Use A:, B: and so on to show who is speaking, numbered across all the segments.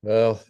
A: Well,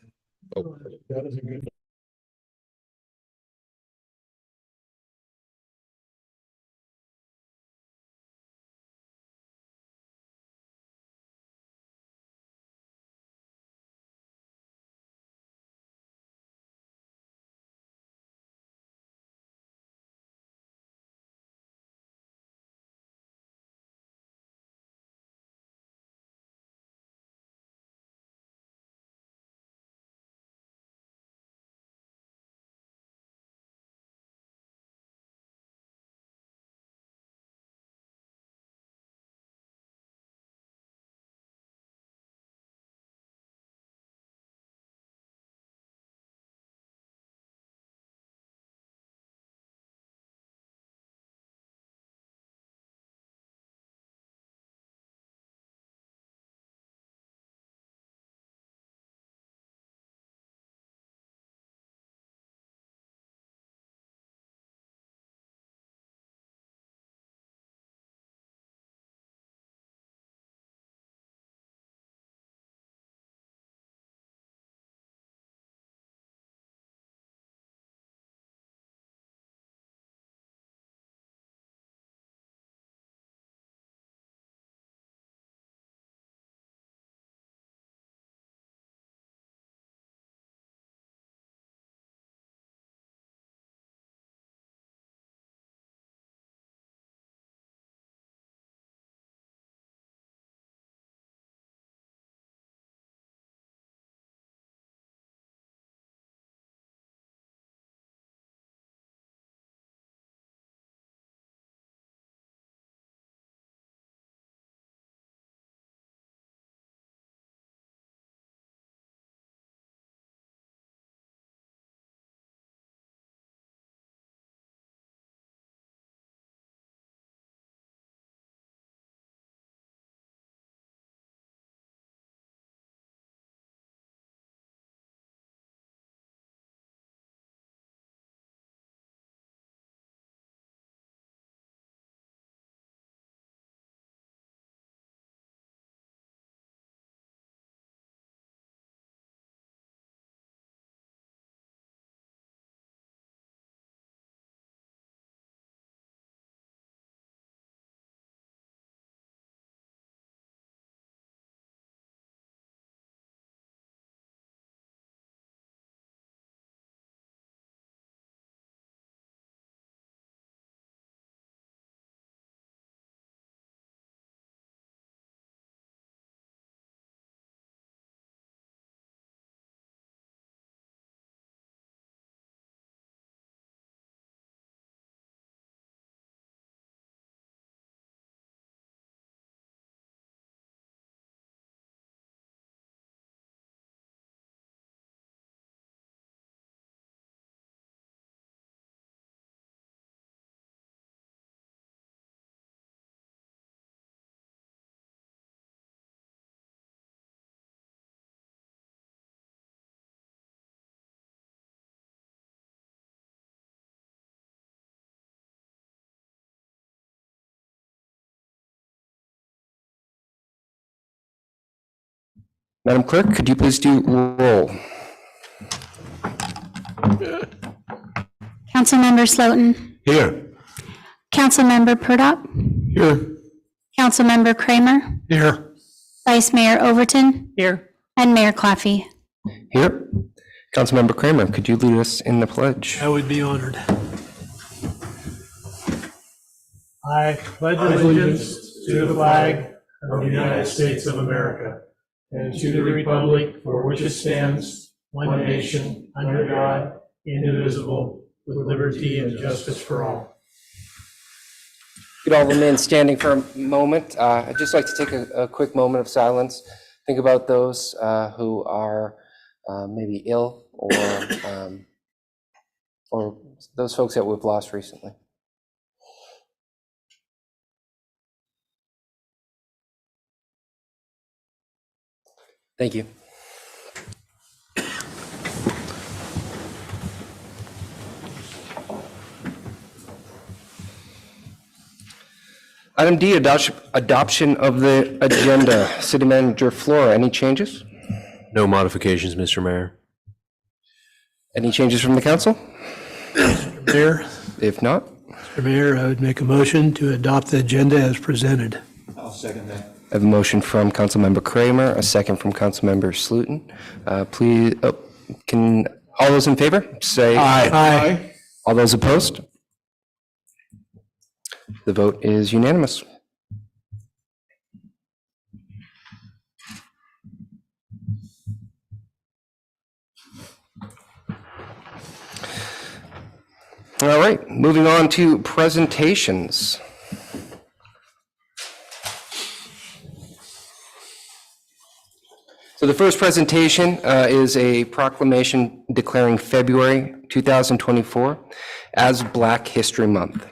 B: Madam Clerk, could you please do roll?
C: Councilmember Slotin,
A: here.
C: Councilmember Purdop,
A: Here.
C: Councilmember Kramer,
A: Here.
C: Vice Mayor Overton,
D: Here.
C: and Mayor Claffey.
B: Here. Councilmember Kramer, could you lead us in the pledge?
D: I would be honored. I pledge allegiance to the flag of the United States of America and to the republic for which it stands, one nation, under God, indivisible, with liberty and justice for all.
B: Could all remain standing for a moment. I'd just like to take a quick moment of silence. Think about those who are maybe ill or those folks that we've lost recently. Thank you. Item D, adoption of the agenda. City Manager Flora, any changes?
A: No modifications, Mr. Mayor.
B: Any changes from the council?
D: Mayor,
B: If not,
D: Mr. Mayor, I would make a motion to adopt the agenda as presented.
E: I'll second that.
B: I have a motion from Councilmember Kramer, a second from Councilmember Slutin. Please, can all those in favor say aye?
D: Aye.
B: All those opposed? The vote is unanimous. All right, moving on to presentations. So the first presentation is a proclamation declaring February 2024 as Black History Month.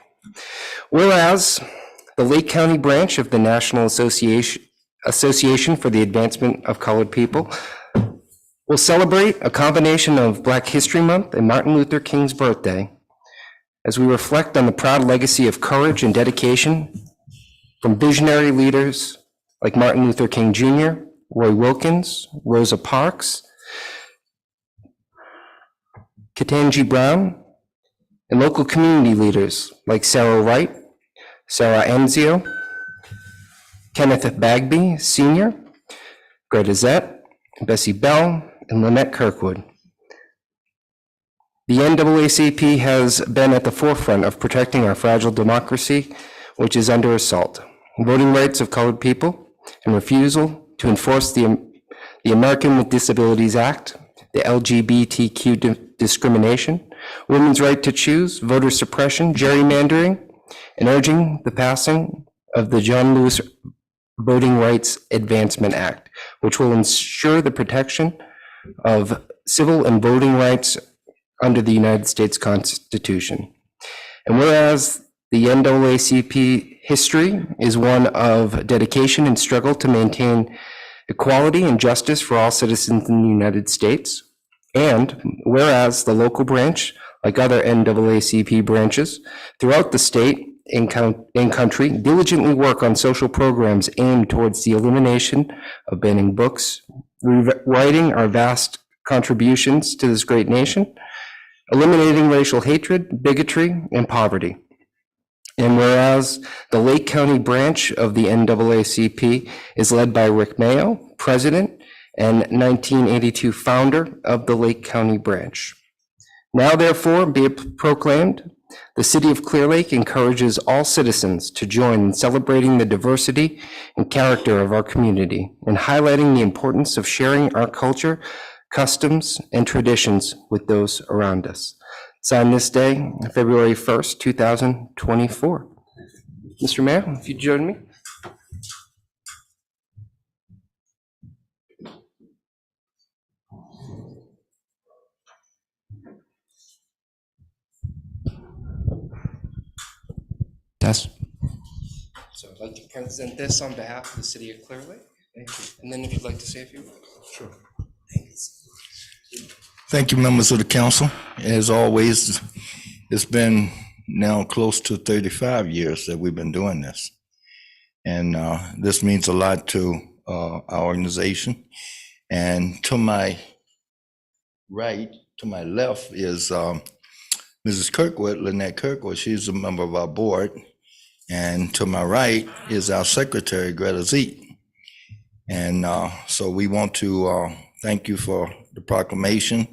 B: Whereas the Lake County branch of the National Association for the Advancement of Colored People will celebrate a combination of Black History Month and Martin Luther King's birthday as we reflect on the proud legacy of courage and dedication from visionary leaders like Martin Luther King Jr., Roy Wilkins, Rosa Parks, Ketanji Brown, and local community leaders like Sarah Wright, Sarah Enzio, Kenneth Bagby Sr., Greta Zett, Bessie Bell, and Lynette Kirkwood. The NAACP has been at the forefront of protecting our fragile democracy, which is under assault. Voting rights of colored people and refusal to enforce the American with Disabilities Act, the LGBTQ discrimination, women's right to choose, voter suppression, gerrymandering, and urging the passing of the John Lewis Voting Rights Advancement Act, which will ensure the protection of civil and voting rights under the United States Constitution. And whereas the NAACP history is one of dedication and struggle to maintain equality and justice for all citizens in the United States, and whereas the local branch, like other NAACP branches throughout the state and country, diligently work on social programs aimed towards the elimination of banning books, rewriting our vast contributions to this great nation, eliminating racial hatred, bigotry, and poverty. And whereas the Lake County branch of the NAACP is led by Rick Mayo, president and 1982 founder of the Lake County branch. Now therefore be it proclaimed, the city of Clear Lake encourages all citizens to join in celebrating the diversity and character of our community and highlighting the importance of sharing our culture, customs, and traditions with those around us. Signed this day, February 1st, 2024. Mr. Mayor, if you join me.
E: Tess?
B: So I'd like to present this on behalf of the city of Clear Lake. Thank you. And then if you'd like to say a few words. Sure.
F: Thank you, members of the council. As always, it's been now close to 35 years that we've been doing this. And this means a lot to our organization. And to my right, to my left is Mrs. Kirkwood, Lynette Kirkwood. She's a member of our board. And to my right is our secretary, Greta Zett. And so we want to thank you for the proclamation,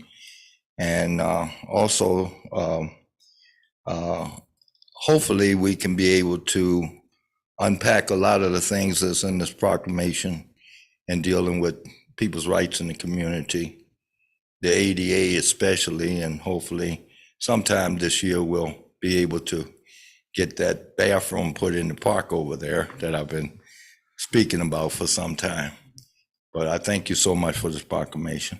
F: and also hopefully we can be able to unpack a lot of the things that's in this proclamation and dealing with people's rights in the community, the ADA especially, and hopefully sometime this year we'll be able to get that bathroom put in the park over there that I've been speaking about for some time. But I thank you so much for this proclamation.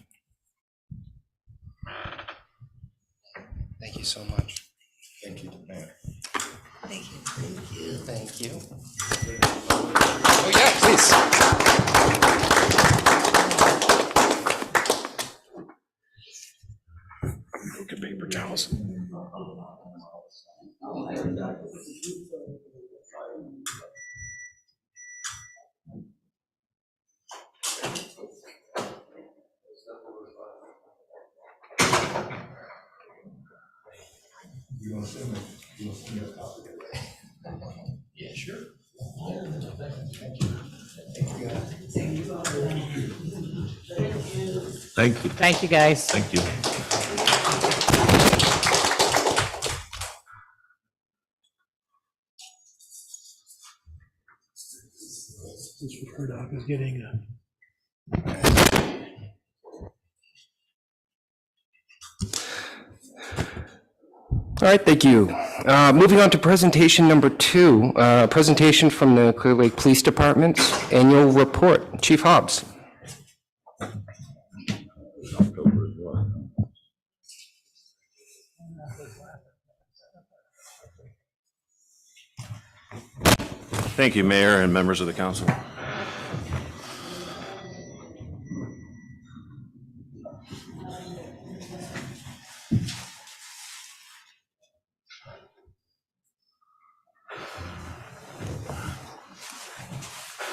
B: Thank you so much.
F: Thank you, Mayor.
G: Thank you. Thank you.
B: Thank you. Oh, yeah, please.
A: Get paper towels.
E: Yeah, sure.
A: Thank you.
H: Thank you, guys.
A: Thank you.
D: Mr. Murdoch is getting a.
B: All right, thank you. Moving on to presentation number 2, presentation from the Clear Lake Police Department's annual report. Chief Hobbs.
I: Thank you, Mayor and members of the council.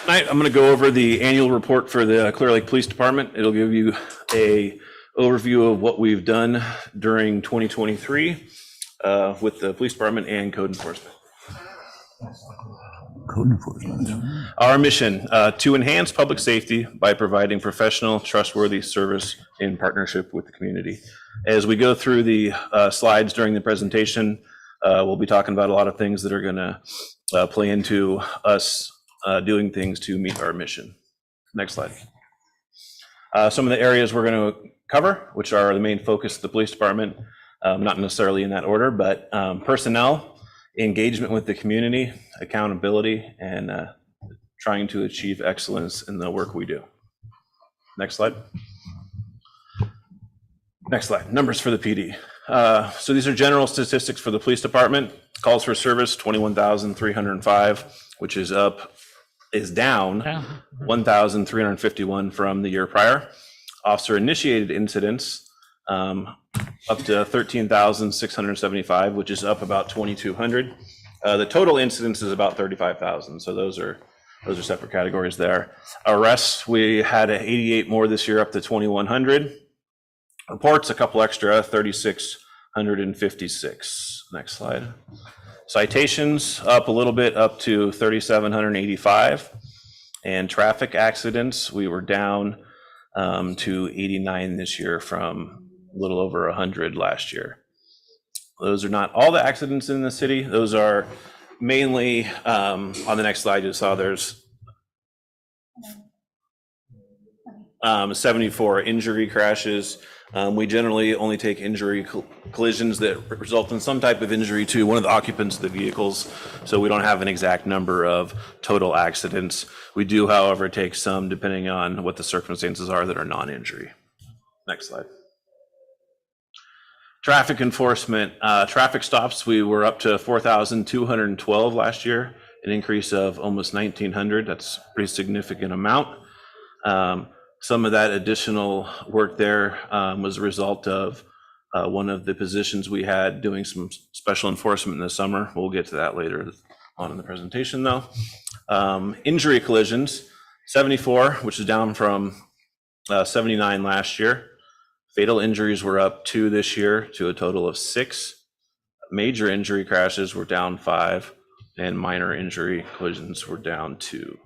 I: Tonight, I'm going to go over the annual report for the Clear Lake Police Department. It'll give you a overview of what we've done during 2023 with the police department and code enforcement.
E: Code enforcement.
I: Our mission, to enhance public safety by providing professional, trustworthy service in partnership with the community. As we go through the slides during the presentation, we'll be talking about a lot of things that are going to play into us doing things to meet our mission. Next slide. Some of the areas we're going to cover, which are the main focus of the police department, not necessarily in that order, but personnel, engagement with the community, accountability, and trying to achieve excellence in the work we do. Next slide. Next slide. Numbers for the PD. So these are general statistics for the police department. Calls for service 21,305, which is down 1,351 from the year prior. Officer initiated incidents up to 13,675, which is up about 2,200. The total incidents is about 35,000. So those are separate categories there. Arrests, we had 88 more this year, up to 2,100. Reports, a couple extra, 3,656. Next slide. Citations up a little bit, up to 3,785. And traffic accidents, we were down to 89 this year from a little over 100 last year. Those are not all the accidents in the city. Those are mainly, on the next slide you saw there's 74 injury crashes. We generally only take injury collisions that result in some type of injury to one of the occupants of the vehicles. So we don't have an exact number of total accidents. We do, however, take some depending on what the circumstances are that are non-injury. Next slide. Traffic enforcement, traffic stops, we were up to 4,212 last year, an increase of almost 1,900. That's a pretty significant amount. Some of that additional work there was a result of one of the positions we had doing some special enforcement in the summer. We'll get to that later on in the presentation though. Injury collisions, 74, which is down from 79 last year. Fatal injuries were up 2 this year to a total of 6. Major injury crashes were down 5, and minor injury collisions were down 2.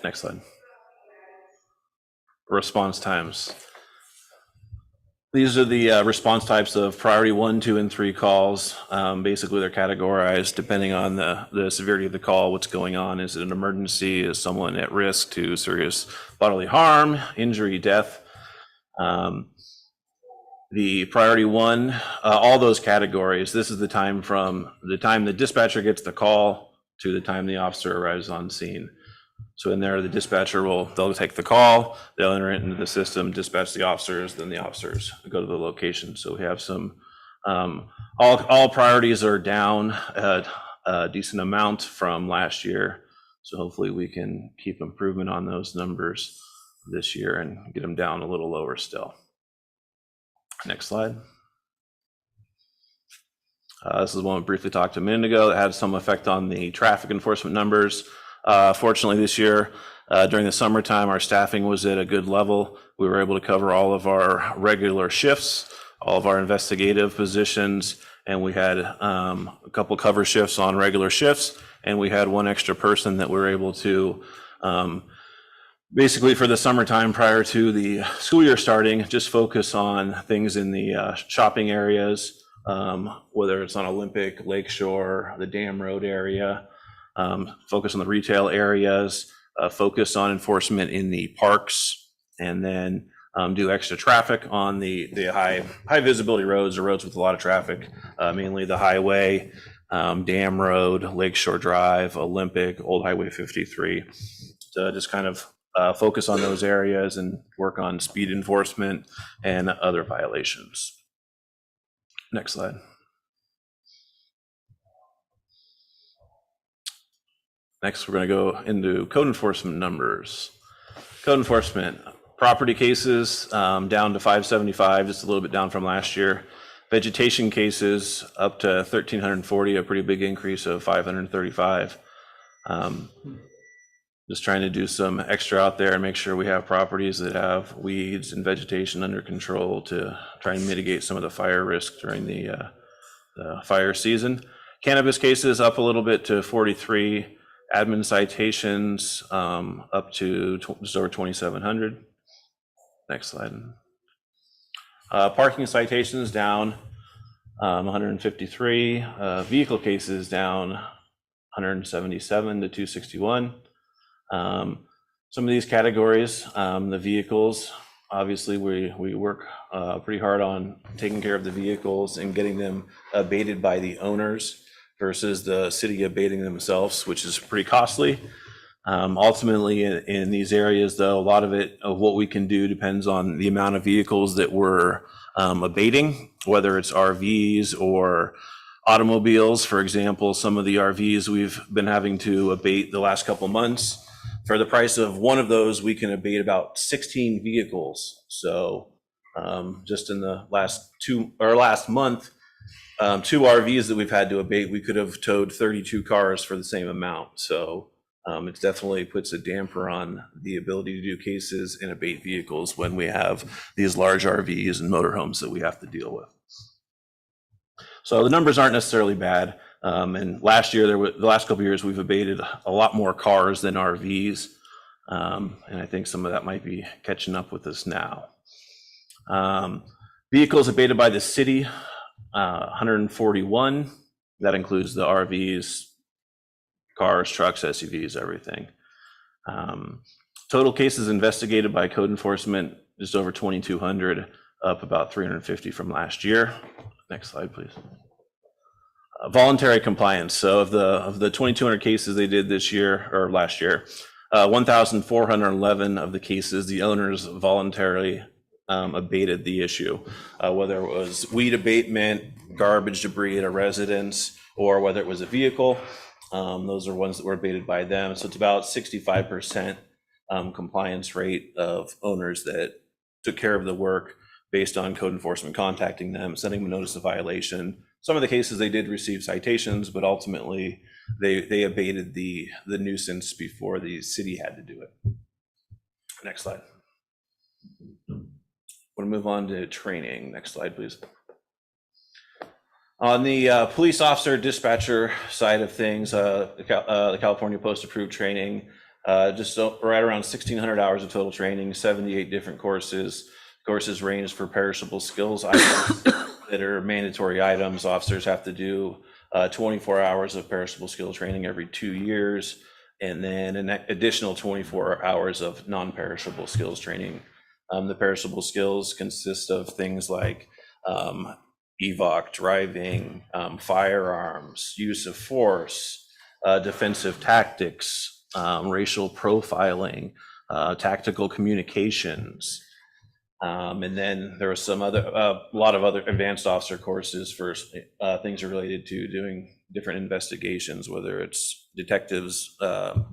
I: Next slide. Response times. These are the response types of priority 1, 2, and 3 calls. Basically, they're categorized depending on the severity of the call, what's going on. Is it an emergency? Is someone at risk to serious bodily harm, injury, death? The priority 1, all those categories, this is the time from the time the dispatcher gets the call to the time the officer arrives on scene. So in there, the dispatcher they'll take the call, they'll enter it into the system, dispatch the officers, then the officers go to the location. So we have some, all priorities are down a decent amount from last year. So hopefully we can keep improvement on those numbers this year and get them down a little lower still. Next slide. This is one we briefly talked a minute ago that had some effect on the traffic enforcement numbers. Fortunately this year, during the summertime, our staffing was at a good level. We were able to cover all of our regular shifts. all of our investigative positions, and we had a couple cover shifts on regular shifts, and we had one extra person that we were able to basically for the summertime prior to the school year starting, just focus on things in the shopping areas, whether it's on Olympic, Lakeshore, the Dam Road area, focus on the retail areas, focus on enforcement in the parks, and then do extra traffic on the high visibility roads or roads with a lot of traffic, mainly the highway, Dam Road, Lakeshore Drive, Olympic, Old Highway 53. So just kind of focus on those areas and work on speed enforcement and other violations. Next slide. Next, we're going to go into code enforcement numbers. Code enforcement, property cases down to 575, just a little bit down from last year. Vegetation cases up to 1,340, a pretty big increase of 535. Just trying to do some extra out there and make sure we have properties that have weeds and vegetation under control to try and mitigate some of the fire risk during the fire season. Cannabis cases up a little bit to 43. Admin citations up to just over 2,700. Next slide. Parking citations down 153. Vehicle cases down 177 to 261. Some of these categories, the vehicles, obviously we work pretty hard on taking care of the vehicles and getting them abated by the owners versus the city abating themselves, which is pretty costly. Ultimately, in these areas, though, a lot of what we can do depends on the amount of vehicles that we're abating, whether it's RVs or automobiles. For example, some of the RVs we've been having to abate the last couple months. For the price of one of those, we can abate about 16 vehicles. So just in the last month, 2 RVs that we've had to abate, we could have towed 32 cars for the same amount. So it definitely puts a damper on the ability to do cases and abate vehicles when we have these large RVs and motorhomes that we have to deal with. So the numbers aren't necessarily bad. And last year, the last couple of years, we've abated a lot more cars than RVs. And I think some of that might be catching up with us now. Vehicles abated by the city, 141. That includes the RVs, cars, trucks, SUVs, everything. Total cases investigated by code enforcement, just over 2,200, up about 350 from last year. Next slide, please. Voluntary compliance. So of the 2,200 cases they did this year or last year, 1,411 of the cases, the owners voluntarily abated the issue, whether it was weed abatement, garbage debris at a residence, or whether it was a vehicle. Those are ones that were abated by them. So it's about 65% compliance rate of owners that took care of the work based on code enforcement contacting them, sending them a notice of violation. Some of the cases they did receive citations, but ultimately they abated the nuisance before the city had to do it. Next slide. I'm going to move on to training. Next slide, please. On the police officer dispatcher side of things, the California Post approved training, just right around 1,600 hours of total training, 78 different courses. Courses range for perishable skills items that are mandatory items. Officers have to do 24 hours of perishable skill training every 2 years, and then an additional 24 hours of non-perishable skills training. The perishable skills consist of things like evoc, driving, firearms, use of force, defensive tactics, racial profiling, tactical communications. And then there was a lot of other advanced officer courses for things related to doing different investigations, whether it's detectives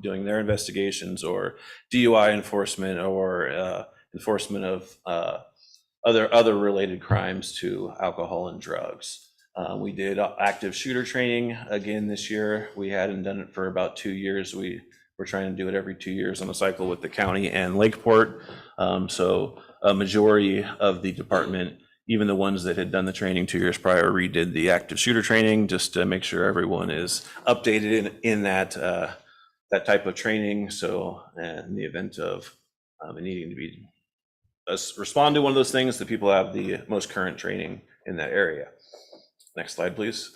I: doing their investigations or DUI enforcement or enforcement of other related crimes to alcohol and drugs. We did active shooter training again this year. We hadn't done it for about 2 years. We're trying to do it every 2 years on a cycle with the county and Lakeport. So a majority of the department even the ones that had done the training 2 years prior redid the active shooter training just to make sure everyone is updated in that that type of training. So in the event of needing to be respond to one of those things, that people have the most current training in that area. Next slide, please.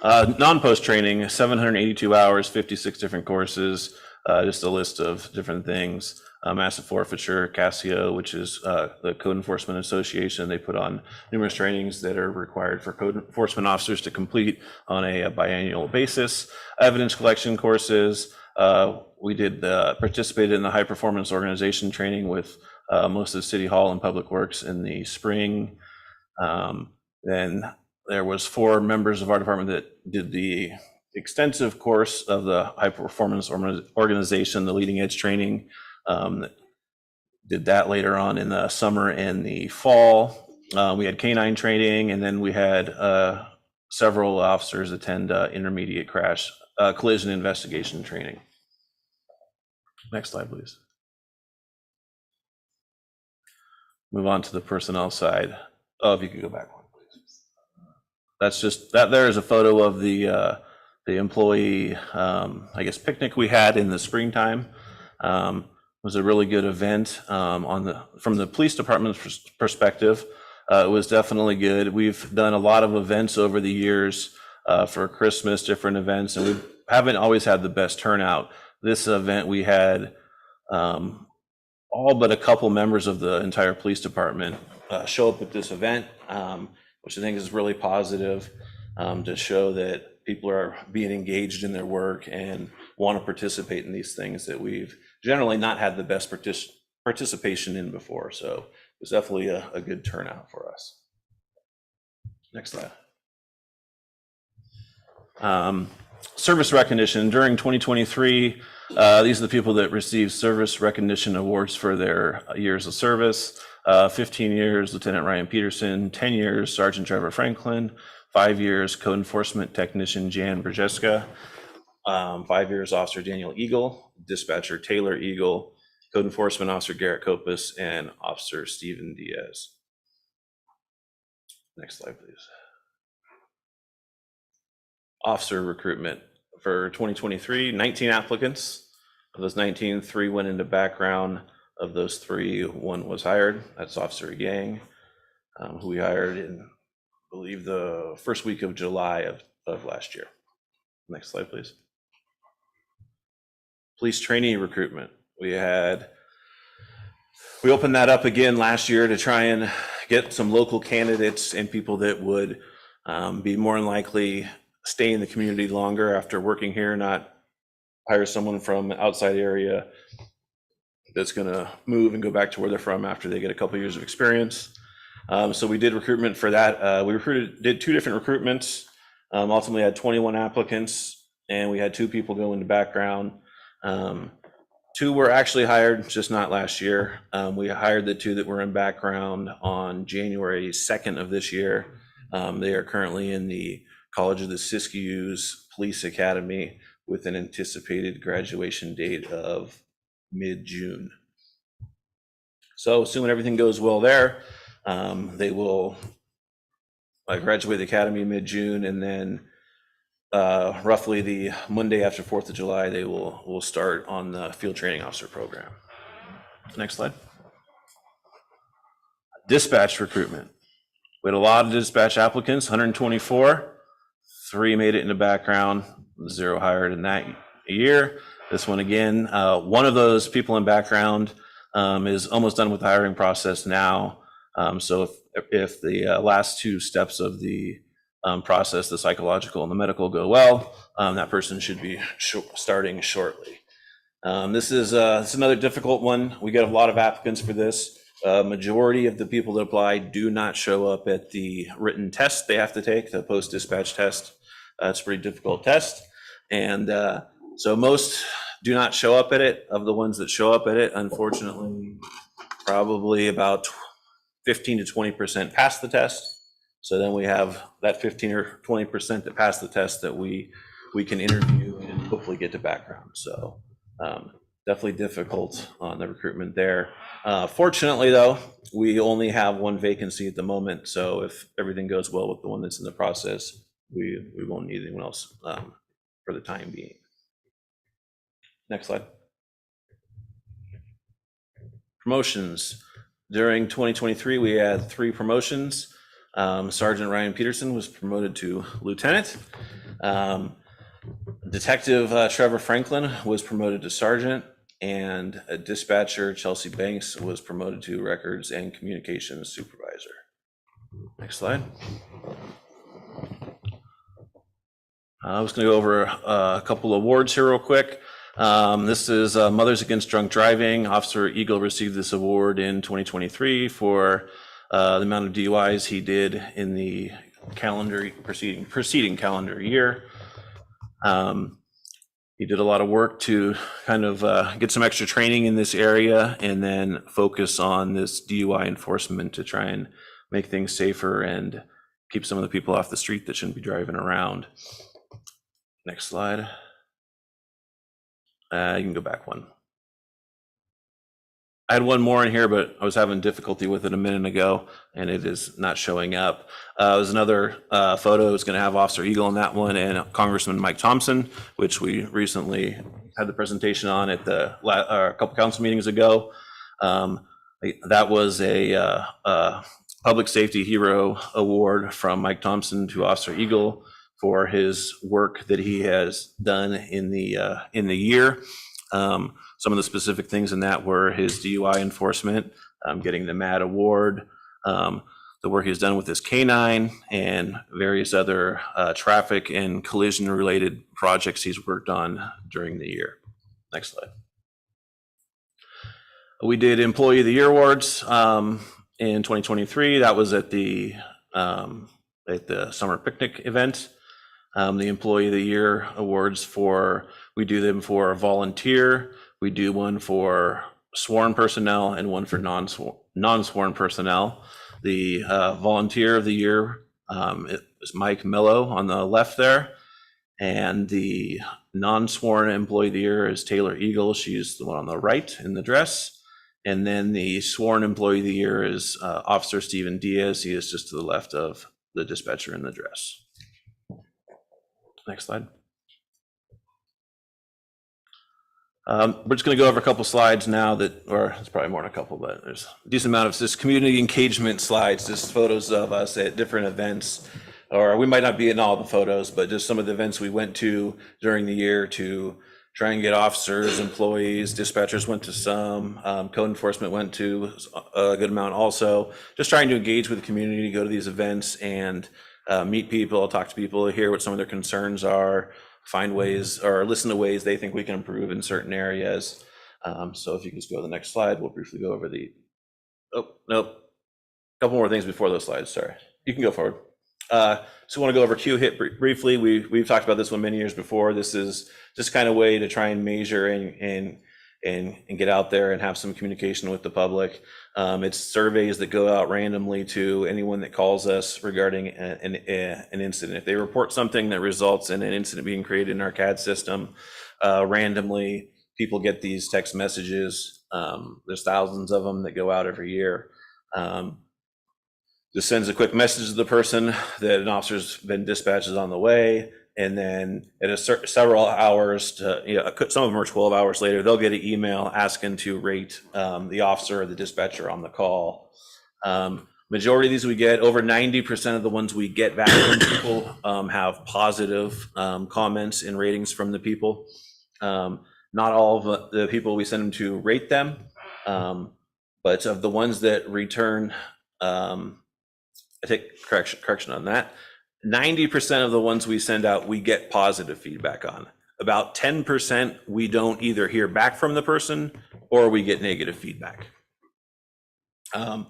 I: Non-post training, 782 hours, 56 different courses, just a list of different things. Massive forfeiture, Casio, which is the Code Enforcement Association. They put on numerous trainings that are required for code enforcement officers to complete on a biannual basis. Evidence collection courses. We did participated in the high performance organization training with most of the City Hall and Public Works in the spring. Then there was 4 members of our department that did the extensive course of the high performance organization, the leading edge training. Did that later on in the summer and the fall. We had canine training, and then we had several officers attend intermediate crash collision investigation training. Next slide, please. Move on to the personnel side. Oh, if you could go back one, please. That's just that. There is a photo of the employee, I guess, picnic we had in the springtime. It was a really good event from the police department's perspective. It was definitely good. We've done a lot of events over the years for Christmas, different events, and we haven't always had the best turnout. This event we had all but a couple members of the entire police department show up at this event, which I think is really positive to show that people are being engaged in their work and want to participate in these things that we've generally not had the best participation in before. So it was definitely a good turnout for us. Next slide. Service recognition. During 2023, these are the people that received service recognition awards for their years of service. 15 years, Lieutenant Ryan Peterson. 10 years, Sergeant Trevor Franklin. 5 years, Code Enforcement Technician Jan Brzeska. 5 years, Officer Daniel Eagle. Dispatcher Taylor Eagle. Code Enforcement Officer Garrett Kopus, and Officer Stephen Diaz. Next slide, please. Officer recruitment. For 2023, 19 applicants. Of those 19, 3 went into background. Of those 3, 1 was hired. That's Officer Yang, who we hired in, I believe, the first week of July of last year. Next slide, please. Police trainee recruitment. We opened that up again last year to try and get some local candidates and people that would be more than likely stay in the community longer after working here, not hire someone from outside area that's going to move and go back to where they're from after they get a couple years of experience. So we did recruitment for that. We did 2 different recruitments. Ultimately had 21 applicants, and we had 2 people go into background. 2 were actually hired, just not last year. We hired the 2 that were in background on January 2nd of this year. They are currently in the College of the Siskiyous Police Academy with an anticipated graduation date of mid-June. So assuming everything goes well there, they will graduate the academy mid-June, and then roughly the Monday after 4th of July, they will start on the field training officer program. Next slide. Dispatch recruitment. We had a lot of dispatch applicants, 124. 3 made it into background, 0 hired in that year. This one again, one of those people in background is almost done with the hiring process now. So if the last 2 steps of the process, the psychological and the medical, go well, that person should be starting shortly. This is it's another difficult one. We get a lot of applicants for this. Majority of the people that apply do not show up at the written test they have to take, the post-dispatch test. It's a pretty difficult test. And so most do not show up at it. Of the ones that show up at it, unfortunately, probably about 15 to 20% pass the test. So then we have that 15 or 20% that pass the test that we can interview and hopefully get to background. So definitely difficult on the recruitment there. Fortunately, though, we only have one vacancy at the moment, so if everything goes well with the one that's in the process, we won't need anyone else for the time being. Next slide. Promotions. During 2023, we had 3 promotions. Sergeant Ryan Peterson was promoted to lieutenant. Detective Trevor Franklin was promoted to sergeant, and dispatcher Chelsea Banks was promoted to records and communications supervisor. Next slide. I was going to go over a couple awards here real quick. This is Mothers Against Drunk Driving. Officer Eagle received this award in 2023 for the amount of DUIs he did in the preceding calendar year. He did a lot of work to kind of get some extra training in this area and then focus on this DUI enforcement to try and make things safer and keep some of the people off the street that shouldn't be driving around. Next slide. You can go back one. I had one more in here, but I was having difficulty with it a minute ago, and it is not showing up. There's another photo. It's going to have Officer Eagle on that one and Congressman Mike Thompson, which we recently had the presentation on at a couple council meetings ago. That was a Public Safety Hero Award from Mike Thompson to Officer Eagle for his work that he has done in the year. Some of the specific things in that were his DUI enforcement, getting the MAD award, the work he's done with his K9, and various other traffic and collision related projects he's worked on during the year. Next slide. We did Employee of the Year awards in 2023. That was at the summer picnic event. The Employee of the Year awards we do them for volunteer. We do one for sworn personnel and one for non-sworn personnel. The Volunteer of the Year is Mike Mello on the left there. And the non-sworn Employee of the Year is Taylor Eagle. She's the one on the right in the dress. And then the sworn Employee of the Year is Officer Steven Diaz. He is just to the left of the dispatcher in the dress. Next slide. We're just going to go over a couple slides now or it's probably more than a couple, but there's a decent amount of this community engagement slides, just photos of us at different events, or we might not be in all the photos, but just some of the events we went to during the year to try and get officers, employees, dispatchers went to some, code enforcement went to a good amount also, just trying to engage with the community, go to these events and meet people, talk to people, hear what some of their concerns are, find ways or listen to ways they think we can improve in certain areas. So if you can just go to the next slide, we'll briefly go over a couple more things before those slides, sorry. You can go forward. So I want to go over Q-HIT briefly. We've talked about this one many years before. This is just kind of a way to try and measure and get out there and have some communication with the public. It's surveys that go out randomly to anyone that calls us regarding an incident. If they report something that results in an incident being created in our CAD system, randomly people get these text messages. There's thousands of them that go out every year. Just sends a quick message to the person that an officer's been dispatched is on the way. And then at several hours, some of them are 12 hours later, they'll get an email asking to rate the officer or the dispatcher on the call. Majority of these we get, over 90% of the ones we get back from people have positive comments and ratings from the people. Not all of the people we send them to rate them, but of the ones that return, I take correction on that. 90% of the ones we send out, we get positive feedback on. About 10%, we don't either hear back from the person or we get negative feedback. On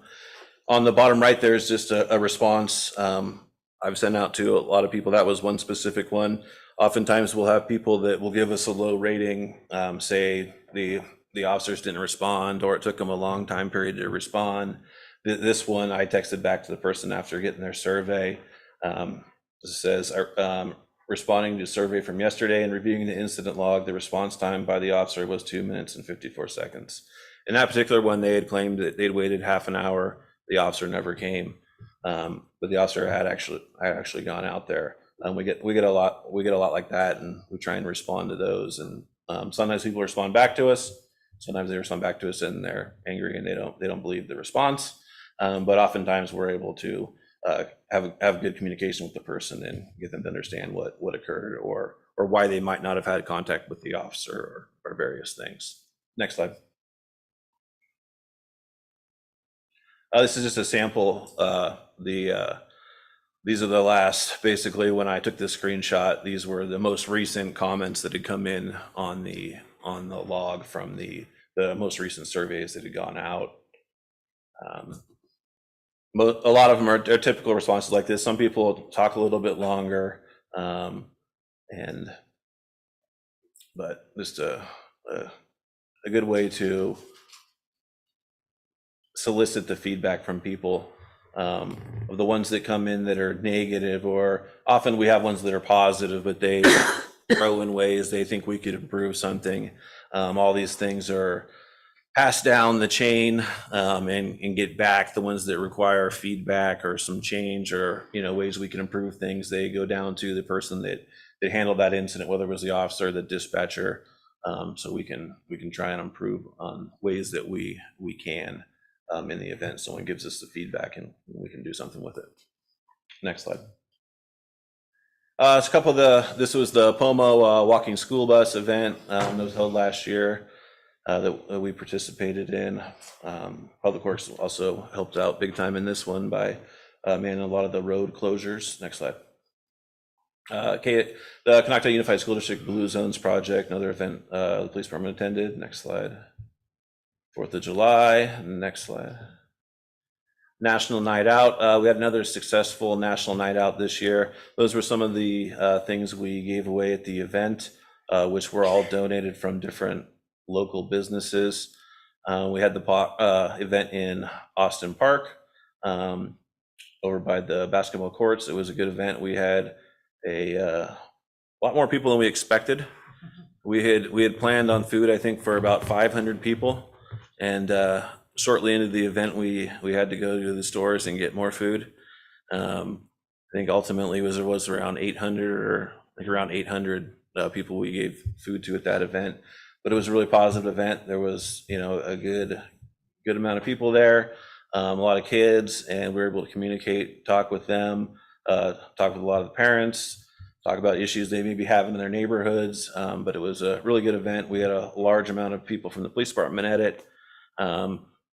I: the bottom right, there's just a response I've sent out to a lot of people. That was one specific one. Oftentimes we'll have people that will give us a low rating, say the officers didn't respond or it took them a long time period to respond. This one, I texted back to the person after getting their survey. It says, responding to a survey from yesterday and reviewing the incident log, the response time by the officer was 2 minutes and 54 seconds. In that particular one, they had claimed that they'd waited half an hour. The officer never came, but the officer had actually gone out there. We get a lot like that, and we try and respond to those. And sometimes people respond back to us. Sometimes they respond back to us and they're angry and they don't believe the response. But oftentimes we're able to have good communication with the person and get them to understand what occurred or why they might not have had contact with the officer or various things. Next slide. This is just a sample. These are the last, basically, when I took this screenshot, these were the most recent comments that had come in on the log from the most recent surveys that had gone out. A lot of them are typical responses like this. Some people talk a little bit longer, but just a good way to solicit the feedback from people. Of the ones that come in that are negative, or often we have ones that are positive, but they grow in ways they think we could improve something. All these things are passed down the chain and get back. The ones that require feedback or some change or ways we can improve things, they go down to the person that handled that incident, whether it was the officer or the dispatcher, so we can try and improve on ways that we can in the event someone gives us the feedback and we can do something with it. Next slide. This was the POMO walking school bus event that was held last year that we participated in. Public Works also helped out big time in this one by managing a lot of the road closures. Next slide. The Conocta Unified School District Blue Zones Project, another event the police department attended. Next slide. 4th of July. Next slide. National Night Out. We had another successful National Night Out this year. Those were some of the things we gave away at the event, which were all donated from different local businesses. We had the event in Austin Park over by the basketball courts. It was a good event. We had a lot more people than we expected. We had planned on food, I think, for about 500 people. And shortly into the event, we had to go to the stores and get more food. I think ultimately it was around 800 people we gave food to at that event. But it was a really positive event. There was a good amount of people there, a lot of kids, and we were able to communicate, talk with them, talk with a lot of the parents, talk about issues they may be having in their neighborhoods. But it was a really good event. We had a large amount of people from the police department at it.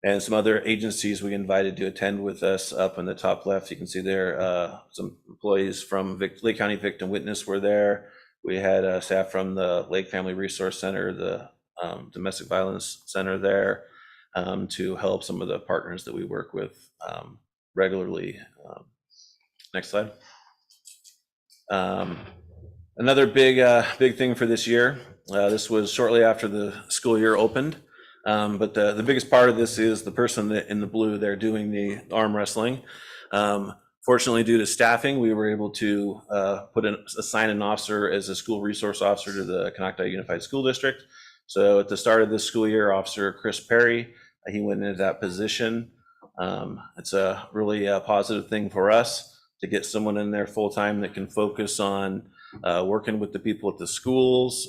I: And some other agencies we invited to attend with us. Up in the top left, you can see there some employees from Lake County Victim Witness were there. We had staff from the Lake Family Resource Center, the Domestic Violence Center there, to help some of the partners that we work with regularly. Next slide. Another big thing for this year. This was shortly after the school year opened. But the biggest part of this is the person in the blue there doing the arm wrestling. Fortunately, due to staffing, we were able to assign an officer as a school resource officer to the Conocta Unified School District. So at the start of this school year, Officer Chris Perry, he went into that position. It's a really positive thing for us to get someone in there full time that can focus on working with the people at the schools,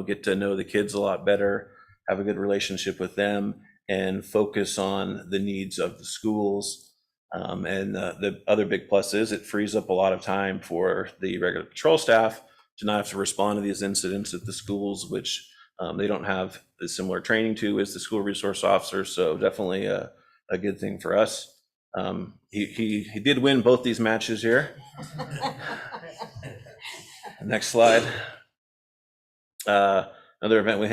I: get to know the kids a lot better, have a good relationship with them, and focus on the needs of the schools. And the other big plus is it frees up a lot of time for the regular patrol staff to not have to respond to these incidents at the schools, which they don't have the similar training to as the school resource officer. So definitely a good thing for us. He did win both these matches here. Next slide. Another event we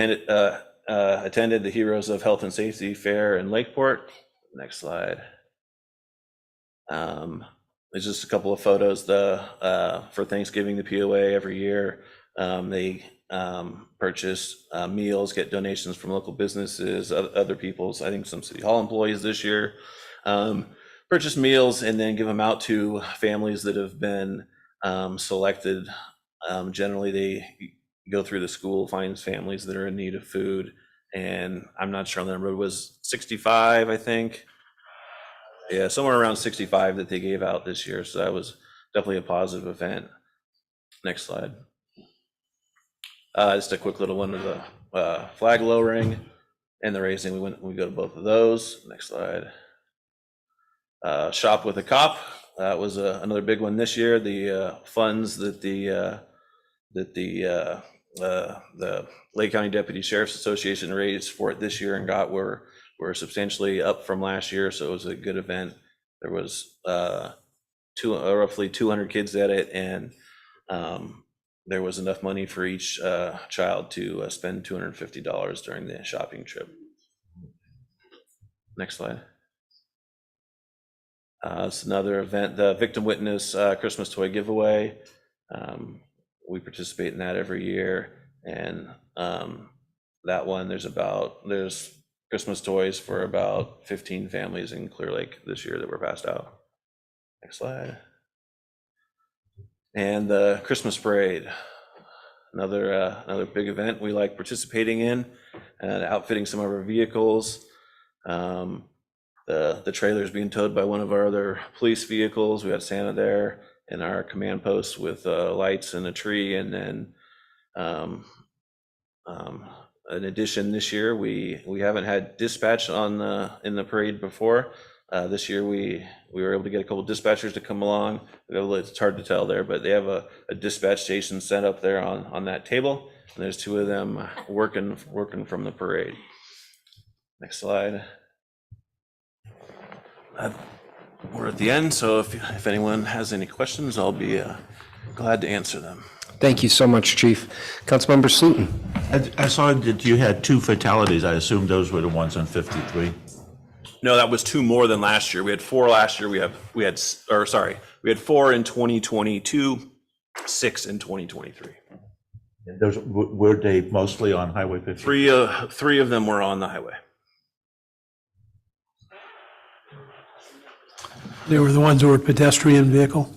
I: attended, the Heroes of Health and Safety Fair in Lakeport. Next slide. There's just a couple of photos. For Thanksgiving, the POA every year, they purchase meals, get donations from local businesses, other people's, I think some City Hall employees this year, purchase meals and then give them out to families that have been selected Generally, they go through the school, finds families that are in need of food, and I'm not sure on the number, it was 65, I think. Yeah, somewhere around 65 that they gave out this year, so that was definitely a positive event. Next slide. Just a quick little one of the flag lowering and the raising. We go to both of those. Next slide. Shop with a Cop. That was another big one this year. The funds that the Lake County Deputy Sheriff's Association raised for it this year and got were substantially up from last year, so it was a good event. There was roughly 200 kids at it, and there was enough money for each child to spend $250 during the shopping trip. Next slide. It's another event, the Victim Witness Christmas Toy Giveaway. We participate in that every year, and that one, there's Christmas toys for about 15 families in Clear Lake this year that were passed out. Next slide. And the Christmas Parade, another big event we like participating in and outfitting some of our vehicles. The trailer is being towed by one of our other police vehicles. We got Santa there and our command post with lights and a tree. And then in addition, this year we haven't had dispatch in the parade before. This year we were able to get a couple dispatchers to come along. It's hard to tell there, but they have a dispatch station set up there on that table, and there's two of them working from the parade. Next slide. We're at the end, so if anyone has any questions, I'll be glad to answer them.
B: Thank you so much, Chief. Councilmember Slutin.
E: I saw that you had 2 fatalities. I assume those were the ones on 53.
I: No, that was 2 more than last year. We had 4 last year. We had 4 in 2022, 6 in 2023.
E: And those were they mostly on Highway 53?
I: 3 of them were on the highway.
H: They were the ones who were pedestrian vehicle?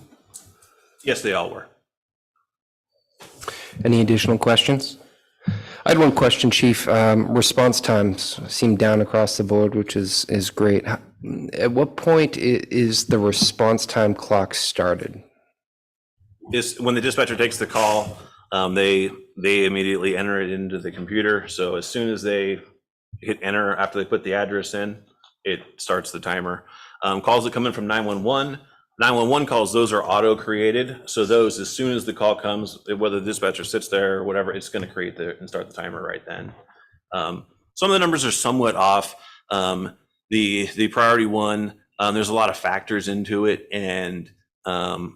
I: Yes, they all were.
B: Any additional questions? I had one question, Chief. Response times seem down across the board, which is great. At what point is the response time clock started?
I: When the dispatcher takes the call, they immediately enter it into the computer. So as soon as they hit enter after they put the address in, it starts the timer. Calls that come in from 911 calls, those are auto-created. So those, as soon as the call comes, whether the dispatcher sits there or whatever, it's going to create and start the timer right then. Some of the numbers are somewhat off. The priority one, there's a lot of factors into it. And the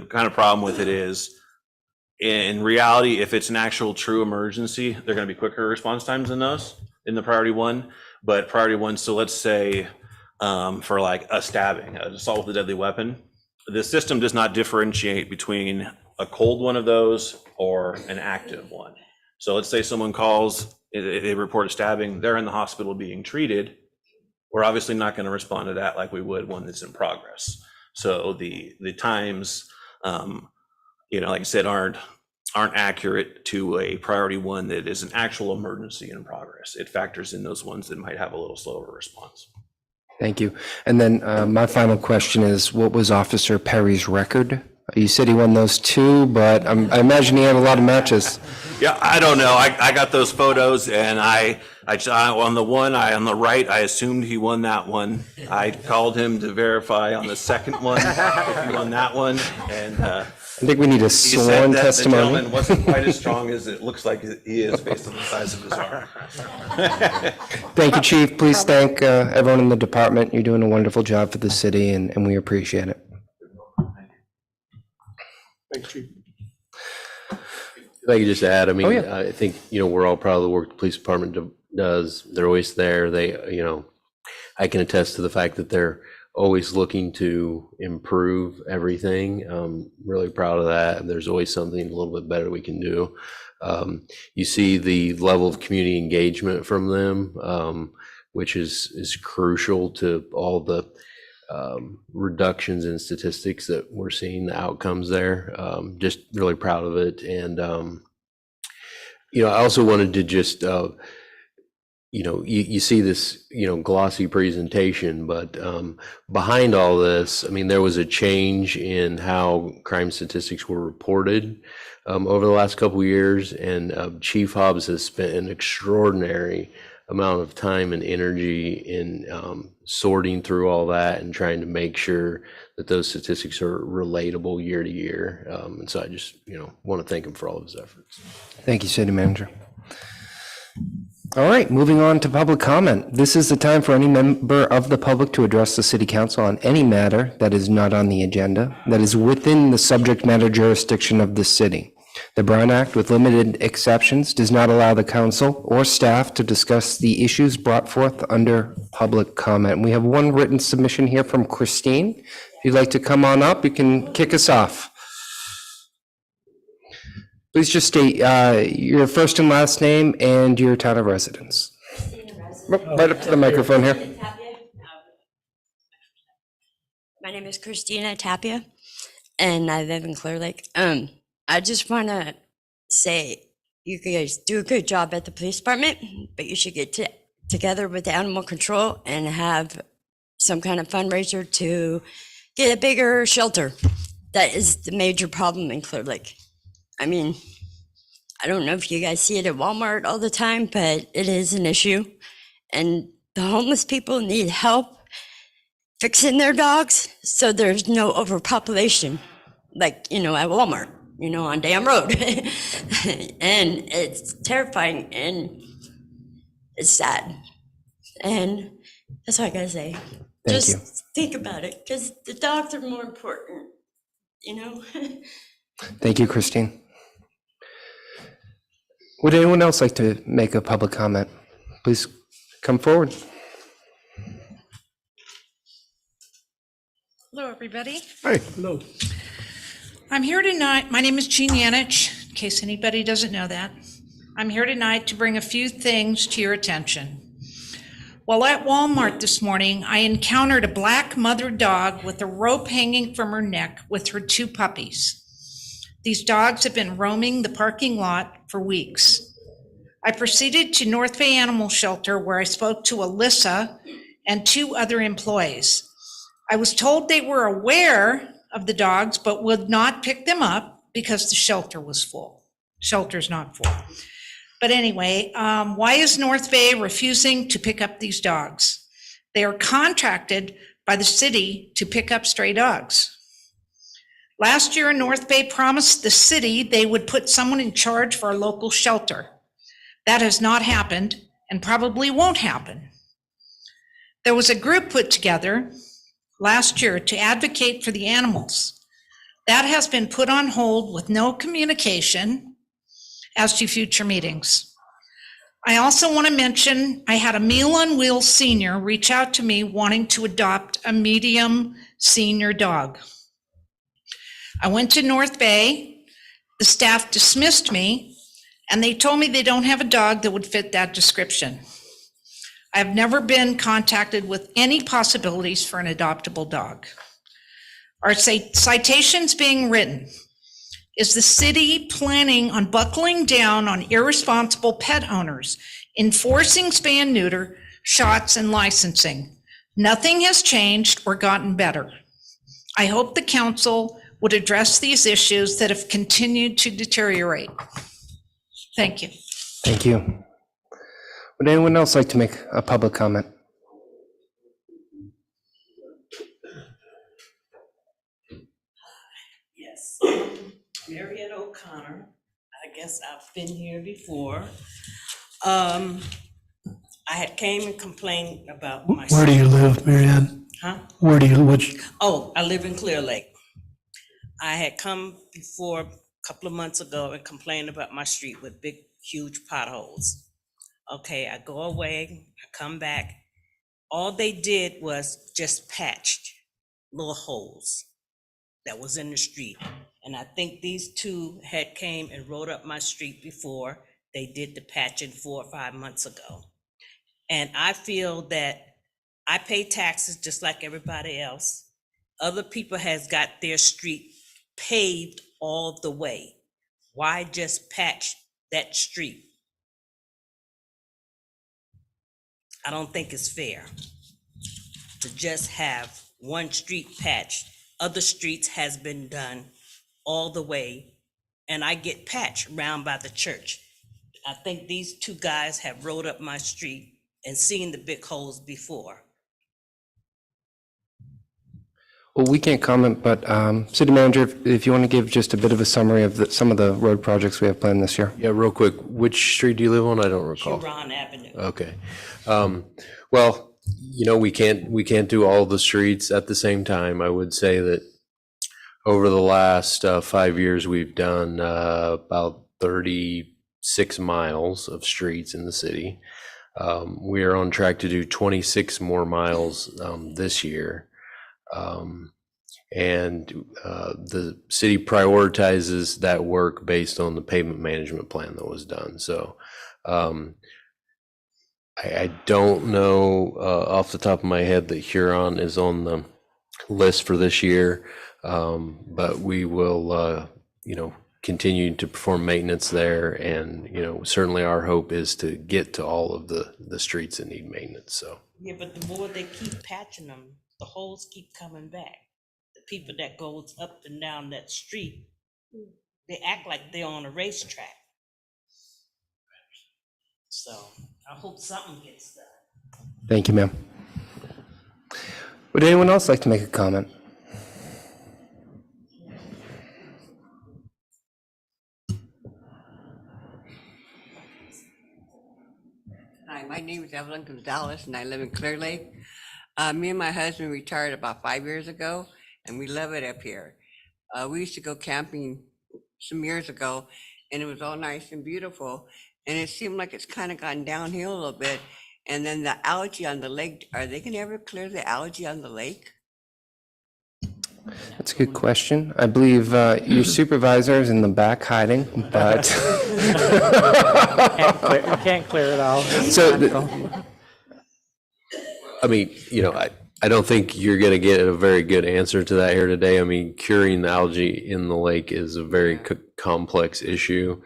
I: kind of problem with it is, in reality, if it's an actual true emergency, they're going to be quicker response times than those in the priority one. But priority one, so let's say for like a stabbing, an assault with a deadly weapon, the system does not differentiate between a cold one of those or an active one. So let's say someone calls, they report a stabbing, they're in the hospital being treated. We're obviously not going to respond to that like we would one that's in progress. So the times, like I said, aren't accurate to a priority one that is an actual emergency in progress. It factors in those ones that might have a little slower response.
B: Thank you. And then my final question is, what was Officer Perry's record? You said he won those 2, but I imagine he had a lot of matches.
I: Yeah, I don't know. I got those photos, and I on the one on the right, I assumed he won that one. I called him to verify on the second one if he won that one, and
B: I think we need a
I: he said
B: sworn
I: that
B: testimony.
I: the gentleman wasn't quite as strong as it looks like he is based on the size of his arm.
B: Thank you, Chief. Please thank everyone in the department. You're doing a wonderful job for the city, and we appreciate it.
H: Thanks, Chief.
A: If I could just add, I mean,
B: Oh, yeah.
A: I think, we're all proud of the work the police department does. They're always there. I can attest to the fact that they're always looking to improve everything. Really proud of that. There's always something a little bit better we can do. You see the level of community engagement from them, which is crucial to all the reductions in statistics that we're seeing, the outcomes there. Just really proud of it. And, I also wanted to just, you see this, glossy presentation, but behind all this, I mean, there was a change in how crime statistics were reported over the last couple of years, and Chief Hobbs has spent an extraordinary amount of time and energy in sorting through all that and trying to make sure that those statistics are relatable year to year. And so I just, want to thank him for all of his efforts.
B: Thank you, City Manager. All right, moving on to public comment. This is the time for any member of the public to address the City Council on any matter that is not on the agenda, that is within the subject matter jurisdiction of the city. The Brown Act, with limited exceptions, does not allow the council or staff to discuss the issues brought forth under public comment. We have one written submission here from Christine. If you'd like to come on up, you can kick us off. Please just state your first and last name and your town of residence. Right up to the microphone here.
J: My name is Christina Tapia, and I live in Clear Lake. I just want to say you guys do a good job at the police department, but you should get together with the animal control and have some kind of fundraiser to get a bigger shelter. That is the major problem in Clear Lake. I mean, I don't know if you guys see it at Walmart all the time, but it is an issue. And the homeless people need help fixing their dogs so there's no overpopulation, like, at Walmart, on Dam Road. And it's terrifying and it's sad. And that's all I gotta say.
B: Thank you.
J: Just think about it, because the dogs are more important,
B: Thank you, Christine. Would anyone else like to make a public comment? Please come forward.
K: Hello, everybody.
B: Hi.
H: Hello.
K: I'm here tonight. My name is Jean Yanich, in case anybody doesn't know that. I'm here tonight to bring a few things to your attention. While at Walmart this morning, I encountered a black mother dog with a rope hanging from her neck with her 2 puppies. These dogs have been roaming the parking lot for weeks. I proceeded to North Bay Animal Shelter, where I spoke to Alyssa and 2 other employees. I was told they were aware of the dogs, but would not pick them up because the shelter was full. Shelter's not full. But anyway, why is North Bay refusing to pick up these dogs? They are contracted by the city to pick up stray dogs. Last year, North Bay promised the city they would put someone in charge for our local shelter. That has not happened and probably won't happen. There was a group put together last year to advocate for the animals. That has been put on hold with no communication as to future meetings. I also want to mention I had a Meal on Wheels senior reach out to me wanting to adopt a medium senior dog. I went to North Bay, the staff dismissed me, and they told me they don't have a dog that would fit that description. I've never been contacted with any possibilities for an adoptable dog. Are citations being written? Is the city planning on buckling down on irresponsible pet owners, enforcing spay and neuter, shots, and licensing? Nothing has changed or gotten better. I hope the council would address these issues that have continued to deteriorate. Thank you.
B: Thank you. Would anyone else like to make a public comment?
G: Yes, Marietta O'Connor. I guess I've been here before. I had came and complained about my.
H: Where do you live, Marianne?
G: Huh?
H: Where do you, which,
G: Oh, I live in Clear Lake. I had come before a couple of months ago and complained about my street with big, huge potholes. Okay, I go away, I come back. All they did was just patched little holes that was in the street. And I think these 2 had came and rode up my street before. They did the patching 4 or 5 months ago. And I feel that I pay taxes just like everybody else. Other people has got their street paved all the way. Why just patch that street? I don't think it's fair to just have one street patched. Other streets has been done all the way, and I get patched round by the church. I think these two guys have rode up my street and seen the big holes before.
B: Well, we can't comment, but City Manager, if you want to give just a bit of a summary of some of the road projects we have planned this year.
A: Yeah, real quick, which street do you live on? I don't recall.
G: Huron Avenue.
A: Okay. Well, you know, we can't do all the streets at the same time. I would say that over the last 5 years, we've done about 36 miles of streets in the city. We are on track to do 26 more miles this year. And the city prioritizes that work based on the pavement management plan that was done. So I don't know off the top of my head that Huron is on the list for this year, but we will, you know, continue to perform maintenance there. And, you know, certainly our hope is to get to all of the streets that need maintenance. So.
G: Yeah, but the more they keep patching them, the holes keep coming back. The people that goes up and down that street, they act like they're on a racetrack. So I hope something gets done.
B: Thank you, ma'am. Would anyone else like to make a comment?
L: Hi, my name is Evelyn Gonzalez and I live in Clear Lake. Me and my husband retired about 5 years ago and we love it up here. We used to go camping some years ago and it was all nice and beautiful. And it seemed like it's kind of gone downhill a little bit. And then the algae on the lake, are they gonna ever clear the algae on the lake?
B: That's a good question. I believe your supervisor is in the back hiding, but.
D: Can't clear it all.
B: So,
A: I mean, you know, I don't think you're going to get a very good answer to that here today. I mean, curing the algae in the lake is a very complex issue.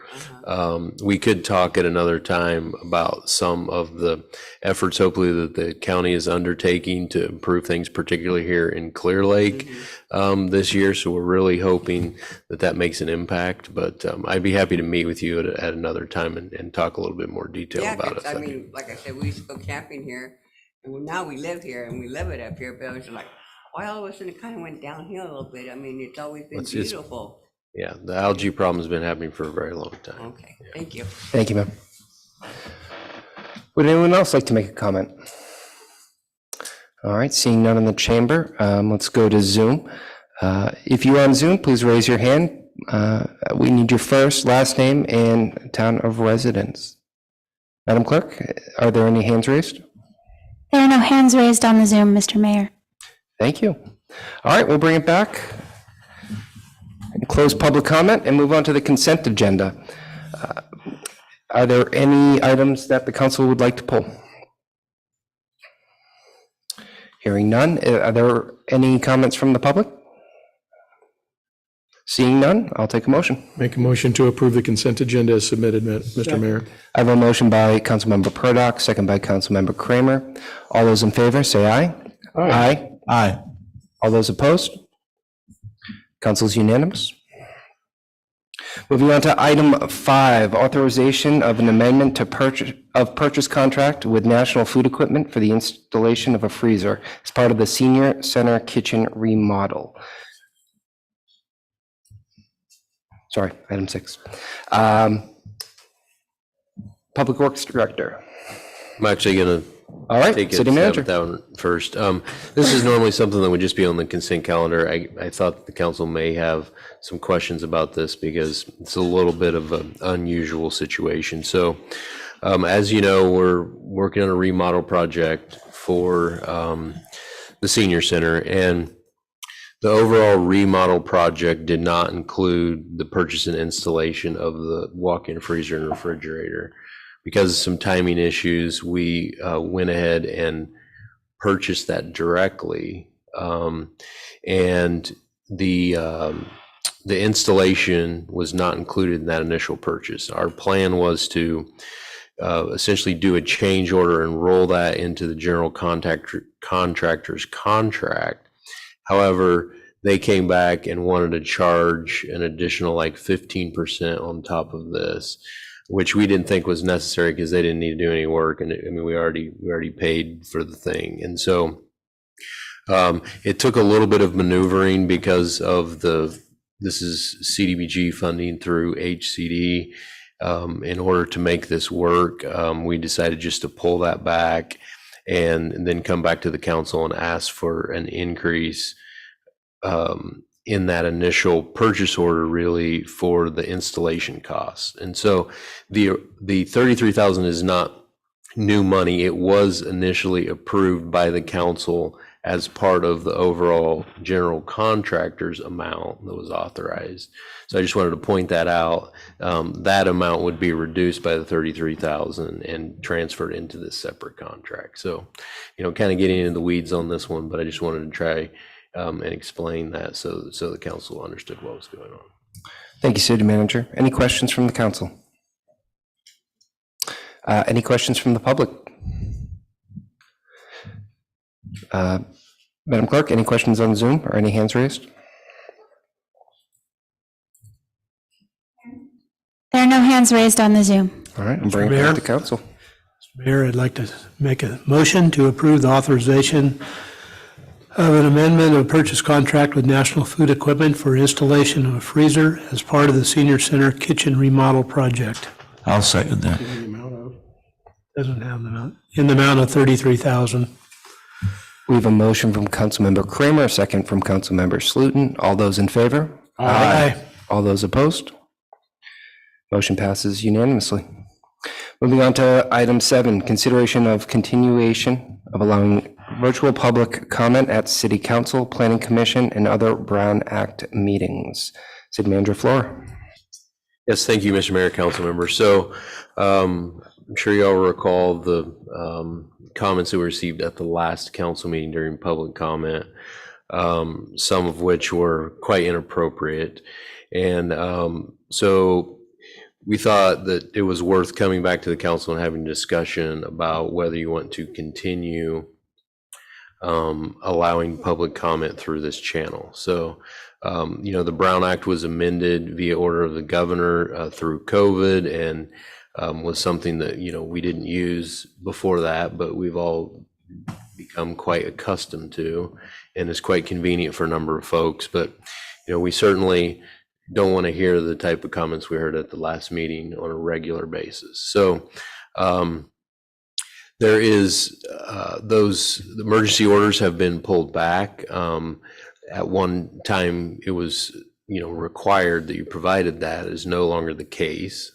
A: We could talk at another time about some of the efforts, hopefully, that the county is undertaking to improve things, particularly here in Clear Lake this year. So we're really hoping that that makes an impact. But I'd be happy to meet with you at another time and talk a little bit more detail
L: Yeah,
A: about
L: 'cause
A: it.
L: I mean, like I said, we used to go camping here and now we live here and we love it up here, but I was like, why all of a sudden it kind of went downhill a little bit? I mean, it's always been
A: It's-
L: beautiful.
A: Yeah, the algae problem has been happening for a very long time.
L: Okay, thank you.
B: thank you, ma'am. Would anyone else like to make a comment? All right, seeing none in the chamber, let's go to Zoom. If you're on Zoom, please raise your hand. We need your first, last name, and town of residence. Madam Clerk, are there any hands raised?
C: There are no hands raised on the Zoom, Mr. Mayor.
B: Thank you. All right, we'll bring it back and close public comment and move on to the consent agenda. Are there any items that the council would like to pull? Hearing none, are there any comments from the public? Seeing none, I'll take a motion.
D: Make a motion to approve the consent agenda as submitted, Mr. Mayor.
B: I have a motion by Councilmember Purdock, second by Councilmember Kramer. All those in favor, say aye. Aye.
E: Aye.
B: All those opposed? Council's unanimous. Moving on to item 5, authorization of an amendment to purchase contract with National Food Equipment for the installation of a freezer as part of the Senior Center kitchen remodel. Sorry, item 6. Public Works Director.
A: I'm actually going to
B: All right,
A: take a
B: City
A: stab
B: Manager.
A: at that one first. This is normally something that would just be on the consent calendar. I thought the council may have some questions about this because it's a little bit of an unusual situation. So as you know, we're working on a remodel project for the senior center, and the overall remodel project did not include the purchase and installation of the walk-in freezer and refrigerator. Because of some timing issues, we went ahead and purchase that directly. And the installation was not included in that initial purchase. Our plan was to essentially do a change order and roll that into the general contractor's contract. However, they came back and wanted to charge an additional like 15% on top of this, which we didn't think was necessary because they didn't need to do any work. And I mean, we already paid for the thing. And so it took a little bit of maneuvering because of this is CDBG funding through HCD. In order to make this work, we decided just to pull that back and then come back to the council and ask for an increase in that initial purchase order, really, for the installation costs. And so the $33,000 is not new money. It was initially approved by the council as part of the overall general contractor's amount that was authorized. So I just wanted to point that out. That amount would be reduced by the $33,000 and transferred into this separate contract. So, kind of getting into the weeds on this one, but I just wanted to try and explain that so the council understood what was going on.
B: Thank you, City Manager. Any questions from the council? Any questions from the public? Madam Clerk, any questions on Zoom or any hands raised?
C: There are no hands raised on the Zoom.
B: All right, I'm bringing it back to council.
H: Mr. Mayor, I'd like to make a motion to approve the authorization of an amendment of purchase contract with National Food Equipment for installation of a freezer as part of the Senior Center kitchen remodel project.
E: I'll second that.
H: Doesn't have the amount, in the amount of $33,000.
B: We have a motion from Councilmember Kramer, a second from Councilmember Slutin. All those in favor?
H: Aye.
B: All those opposed? Motion passes unanimously. Moving on to item 7, consideration of continuation of allowing virtual public comment at City Council, Planning Commission, and other Brown Act meetings. City Manager Flora.
A: Yes, thank you, Mr. Mayor, council members. So I'm sure you all recall the comments that we received at the last council meeting during public comment, some of which were quite inappropriate. And so we thought that it was worth coming back to the council and having a discussion about whether you want to continue allowing public comment through this channel. So, the Brown Act was amended via order of the governor through COVID, and was something that, we didn't use before that, but we've all become quite accustomed to, and it's quite convenient for a number of folks. But, we certainly don't want to hear the type of comments we heard at the last meeting on a regular basis. So there is those emergency orders have been pulled back. At one time, it was required that you provided that. Is no longer the case.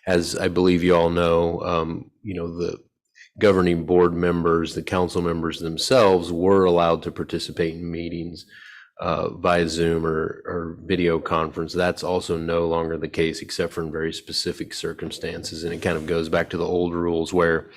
A: As I believe you all know, the governing board members, the council members themselves were allowed to participate in meetings via Zoom or video conference. That's also no longer the case, except for in very specific circumstances. And it kind of goes back to the old rules where,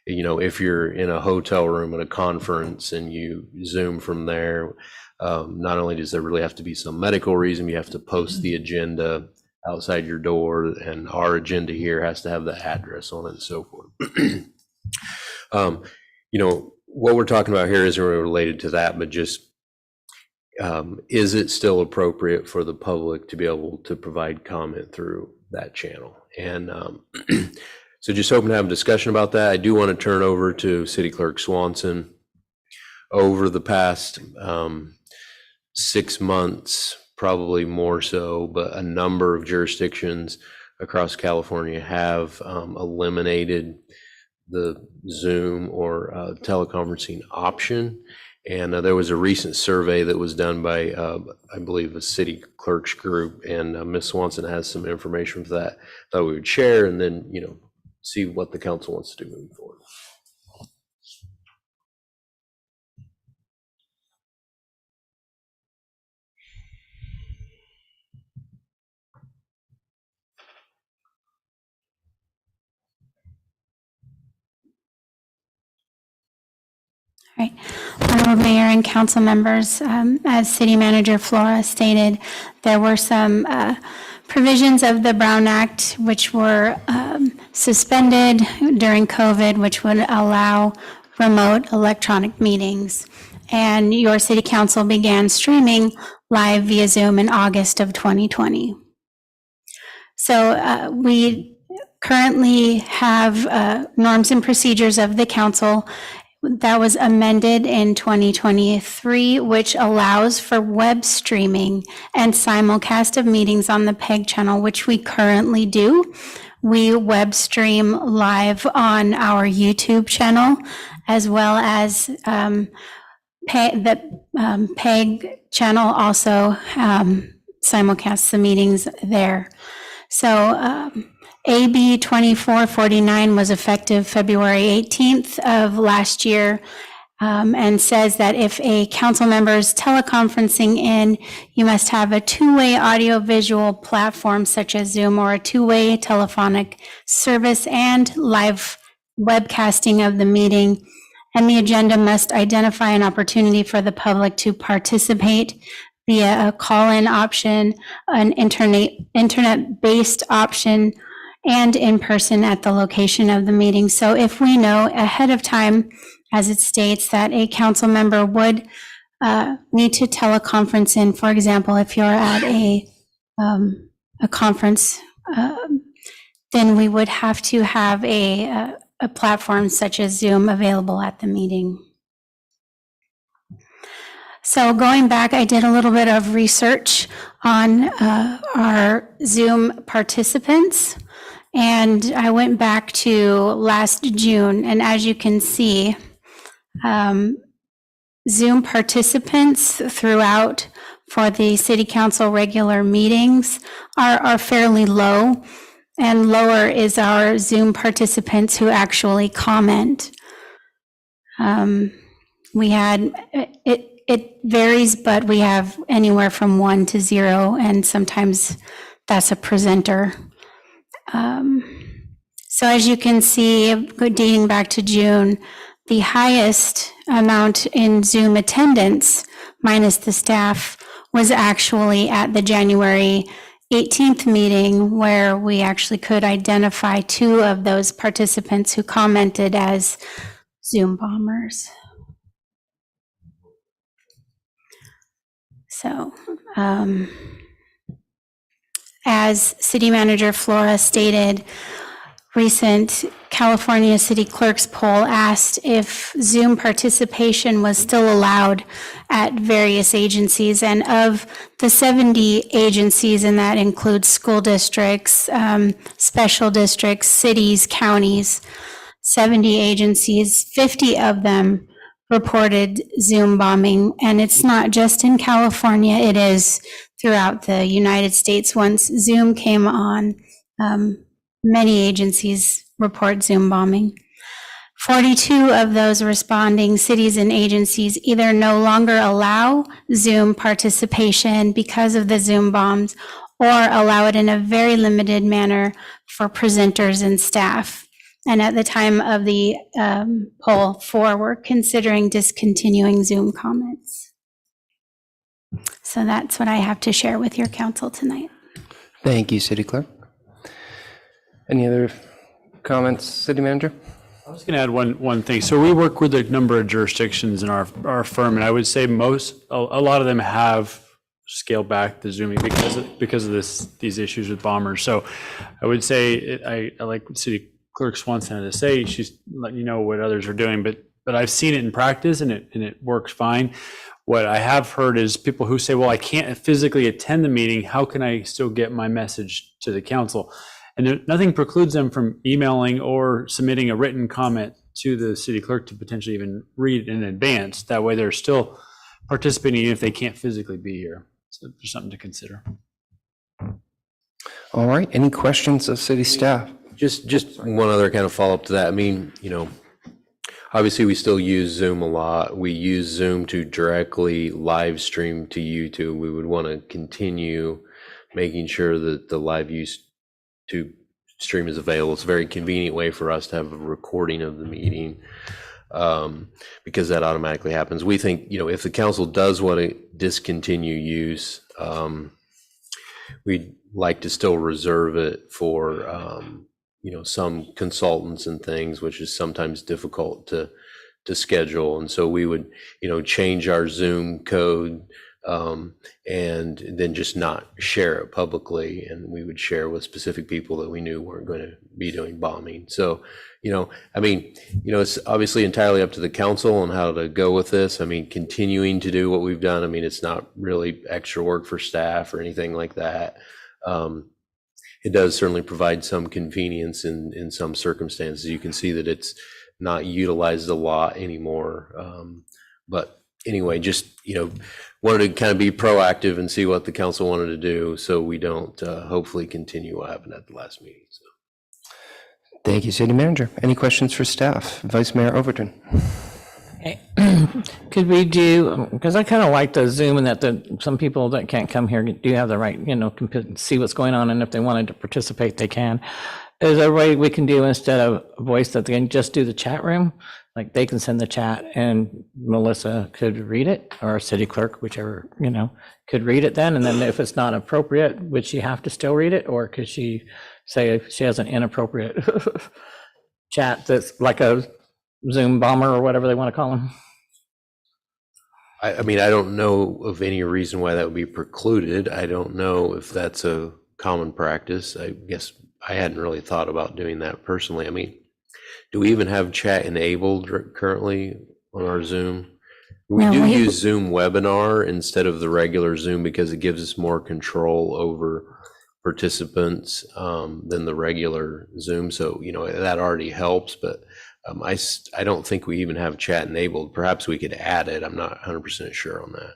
A: if you're in a hotel room at a conference and you Zoom from there, not only does there really have to be some medical reason, you have to post the agenda outside your door, and our agenda here has to have the address on it and so forth. What we're talking about here isn't really related to that, but just is it still appropriate for the public to be able to provide comment through that channel? And so just hoping to have a discussion about that. I do want to turn over to City Clerk Swanson. Over the past 6 months, probably more so, but a number of jurisdictions across California have eliminated the Zoom or teleconferencing option. And there was a recent survey that was done by, I believe, a city clerks group, and Ms. Swanson has some information for that we would share, and then, see what the council wants to do moving forward.
C: Right. Honorable Mayor and council members, as City Manager Flora stated, there were some provisions of the Brown Act which were suspended during COVID, which would allow remote electronic meetings. And your city council began streaming live via Zoom in August of 2020. So we currently have norms and procedures of the council that was amended in 2023, which allows for web streaming and simulcast of meetings on the PEG channel, which we currently do. We web stream live on our YouTube channel, as well as the PEG channel also simulcasts the meetings there. So AB 2449 was effective February 18th of last year, and says that if a council member is teleconferencing in, you must have a two-way audio-visual platform such as Zoom or a two-way telephonic service and live webcasting of the meeting. And the agenda must identify an opportunity for the public to participate via a call-in option, an internet-based option, and in person at the location of the meeting. So if we know ahead of time, as it states, that a council member would need to teleconference in, for example, if you're at a conference, then we would have to have a platform such as Zoom available at the meeting. So going back, I did a little bit of research on our Zoom participants. And I went back to last June, and as you can see, Zoom participants throughout for the City Council regular meetings are fairly low, and lower is our Zoom participants who actually comment. We had, it varies, but we have anywhere from 1 to 0, and sometimes that's a presenter. So as you can see, dating back to June, the highest amount in Zoom attendance, minus the staff, was actually at the January 18th meeting, where we actually could identify 2 of those participants who commented as Zoom bombers. So, as City Manager Flora stated, recent California City Clerk's poll asked if Zoom participation was still allowed at various agencies. And of the 70 agencies, and that includes school districts, special districts, cities, counties, 70 agencies, 50 of them reported Zoom bombing. And it's not just in California, it is throughout the United States. Once Zoom came on, many agencies report Zoom bombing. 42 of those responding cities and agencies either no longer allow Zoom participation because of the Zoom bombs, or allow it in a very limited manner for presenters and staff. And at the time of the poll, 4 were considering discontinuing Zoom comments. So that's what I have to share with your council tonight.
B: Thank you, City Clerk. Any other comments, City Manager?
M: I was going to add one thing. So we work with a number of jurisdictions in our firm, and I would say a lot of them have scaled back the Zooming because of these issues with bombers. So I would say I like what City Clerk Swanson had to say. She's letting you know what others are doing, but I've seen it in practice, and it works fine. What I have heard is people who say, well, I can't physically attend the meeting. How can I still get my message to the council? And nothing precludes them from emailing or submitting a written comment to the city clerk to potentially even read in advance. That way they're still participating even if they can't physically be here. So there's something to consider.
B: All right, any questions of city staff?
A: Just one other kind of follow-up to that. I mean, obviously we still use Zoom a lot. We use Zoom to directly live stream to YouTube. We would want to continue making sure that the live use to stream is available. It's a very convenient way for us to have a recording of the meeting. because that automatically happens. We think, if the council does want to discontinue use, we'd like to still reserve it for, some consultants and things, which is sometimes difficult to schedule. And so we would, change our Zoom code and then just not share it publicly. And we would share with specific people that we knew weren't going to be doing bombing. So, it's obviously entirely up to the council on how to go with this. Continuing to do what we've done. It's not really extra work for staff or anything like that. It does certainly provide some convenience in some circumstances. You can see that it's not utilized a lot anymore. But anyway, just, wanted to kind of be proactive and see what the council wanted to do so we don't hopefully continue what happened at the last meeting. So.
B: Thank you, City Manager. Any questions for staff? Vice Mayor Overton.
N: Could we do, because I kind of like the Zoom and that some people that can't come here do have the right, see what's going on, and if they wanted to participate, they can. Is there a way we can do, instead of voice, that they can just do the chat room? Like they can send the chat and Melissa could read it, or our city clerk, whichever, could read it then. And then if it's not appropriate, would she have to still read it? Or could she say if she has an inappropriate chat that's like a Zoom bomber or whatever they want to call them?
A: I don't know of any reason why that would be precluded. I don't know if that's a common practice. I guess I hadn't really thought about doing that personally. Do we even have chat enabled currently on our Zoom? We do use Zoom Webinar instead of the regular Zoom because it gives us more control over participants than the regular Zoom. So, that already helps, but I don't think we even have chat enabled. Perhaps we could add it. I'm not 100% sure on that.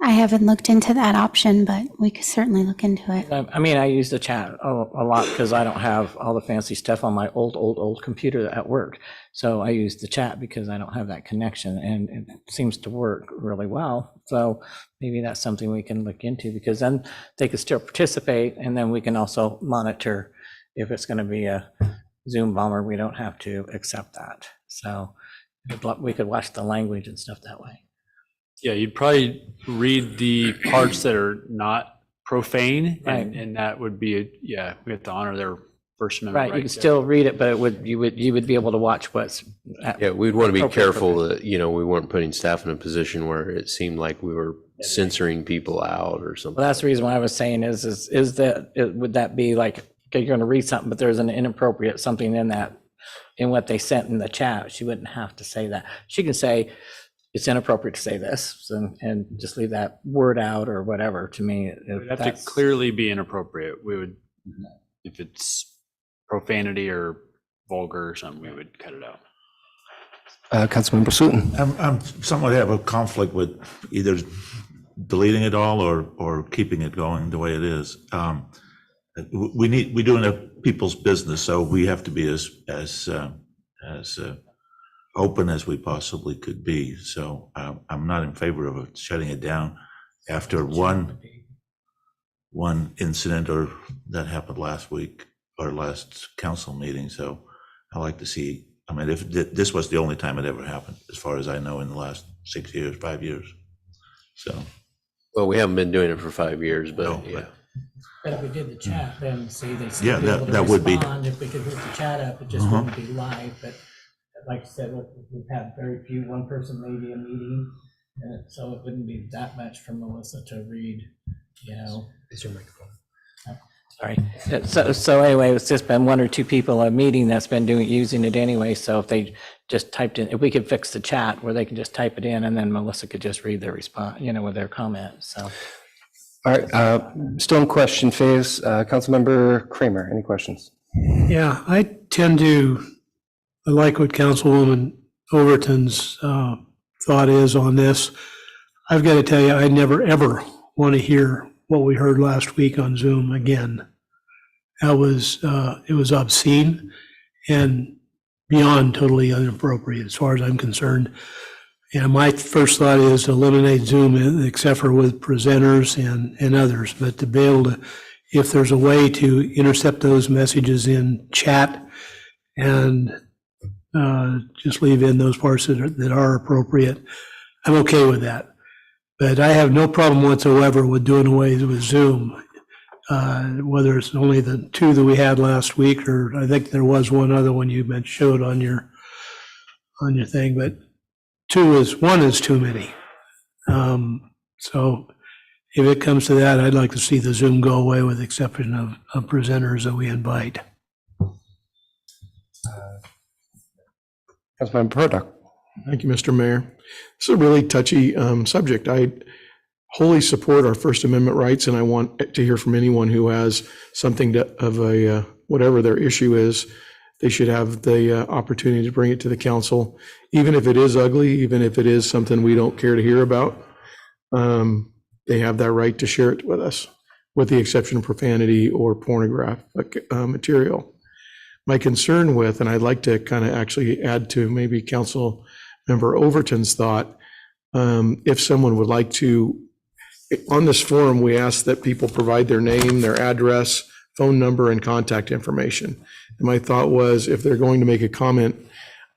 C: I haven't looked into that option, but we could certainly look into it.
N: I use the chat a lot because I don't have all the fancy stuff on my old computer at work. So I use the chat because I don't have that connection, and it seems to work really well. So maybe that's something we can look into, because then they could still participate, and then we can also monitor if it's going to be a Zoom bomber. We don't have to accept that. So we could watch the language and stuff that way.
M: Yeah, you'd probably read the parts that are not profane,
N: Right.
M: and that would be, we have to honor their First Amendment
N: Right, you could
M: rights.
N: still read it, but you would be able to watch what's.
A: Yeah, we'd want to be
N: appropriate
A: careful
N: for
A: that, we weren't putting staff in a position where it seemed like we were censoring people out or something.
N: Well, that's the reason why I was saying is that, would that be like, okay, you're going to read something, but there's an inappropriate something in what they sent in the chat. She wouldn't have to say that. She can say, it's inappropriate to say this, and just leave that word out or whatever. To me,
M: It would have to clearly be inappropriate. We would, if it's profanity or vulgar or something, we would cut it out.
B: Councilmember Sutton.
E: I'm somewhat have a conflict with either deleting it all or keeping it going the way it is. We're doing a people's business, so we have to be as open as we possibly could be. So I'm not in favor of shutting it down after one incident or that happened last week or last council meeting. So I like to see, if this was the only time it ever happened, as far as I know, in the last 6 years, 5 years. So.
A: Well, we haven't been doing it for 5 years, but
E: No,
A: yeah.
N: But if we did the chat, then see, they
E: Yeah,
N: be able to
E: that would be-
N: respond. If we could put the chat up, it just wouldn't be live. But like I said, we've had very few, one person maybe a meeting, and so it wouldn't be that much for Melissa to read,
B: Is your microphone?
N: Sorry. So anyway, it's just been one or two people a meeting that's been using it anyway. So if they just typed in, if we could fix the chat where they can just type it in, and then Melissa could just read their response, with their comment. So.
B: All right, still in question phase. Councilmember Kramer, any questions?
H: Yeah, I like what Councilwoman Overton's thought is on this. I've got to tell you, I never, ever want to hear what we heard last week on Zoom again. It was obscene and beyond totally inappropriate as far as I'm concerned. And my first thought is to eliminate Zoom except for with presenters and others, but to be able to, if there's a way to intercept those messages in chat and just leave in those parts that are appropriate. I'm okay with that. But I have no problem whatsoever with doing away with Zoom. Whether it's only the 2 that we had last week, or I think there was one other one you showed on your thing, but 1 is too many. So if it comes to that, I'd like to see the Zoom go away with the exception of presenters that we invite.
B: Councilmember Purduck.
O: Thank you, Mr. Mayor. This is a really touchy subject. I wholly support our First Amendment rights, and I want to hear from anyone who has something of a, whatever their issue is, they should have the opportunity to bring it to the council, even if it is ugly, even if it is something we don't care to hear about. They have that right to share it with us, with the exception of profanity or pornographic material. My concern with, and I'd like to kind of actually add to maybe Council Member Overton's thought, if someone would like to, on this forum, we ask that people provide their name, their address, phone number, and contact information. And my thought was, if they're going to make a comment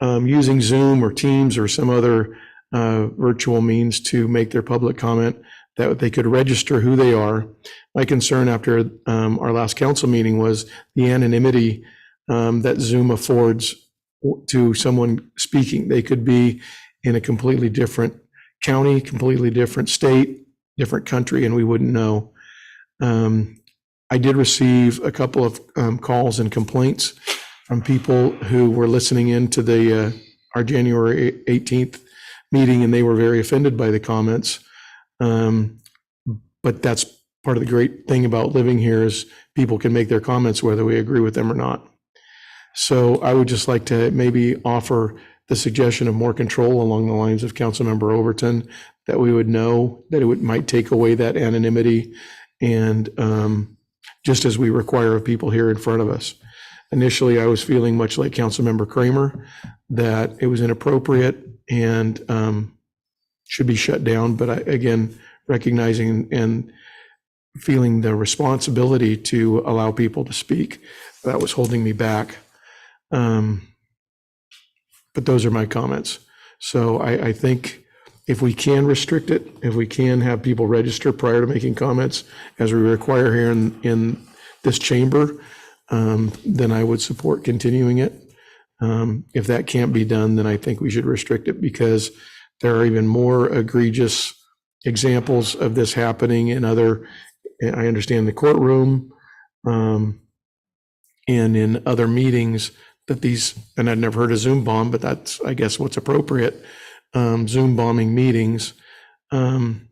O: using Zoom or Teams or some other virtual means to make their public comment, that they could register who they are. My concern after our last council meeting was the anonymity that Zoom affords to someone speaking. They could be in a completely different county, completely different state, different country, and we wouldn't know. I did receive a couple of calls and complaints from people who were listening in to our January 18th meeting, and they were very offended by the comments. But that's part of the great thing about living here is people can make their comments whether we agree with them or not. So I would just like to maybe offer the suggestion of more control along the lines of Councilmember Overton, that we would know that it might take away that anonymity, and just as we require of people here in front of us. Initially, I was feeling much like Councilmember Kramer, that it was inappropriate and should be shut down. But again, recognizing and feeling the responsibility to allow people to speak, that was holding me back. But those are my comments. So I think if we can restrict it, if we can have people register prior to making comments, as we require here in this chamber, then I would support continuing it. If that can't be done, then I think we should restrict it, because there are even more egregious examples of this happening in other, I understand, the courtroom and in other meetings, that these, and I'd never heard of Zoom bomb, but that's, I guess, what's appropriate, Zoom bombing meetings. And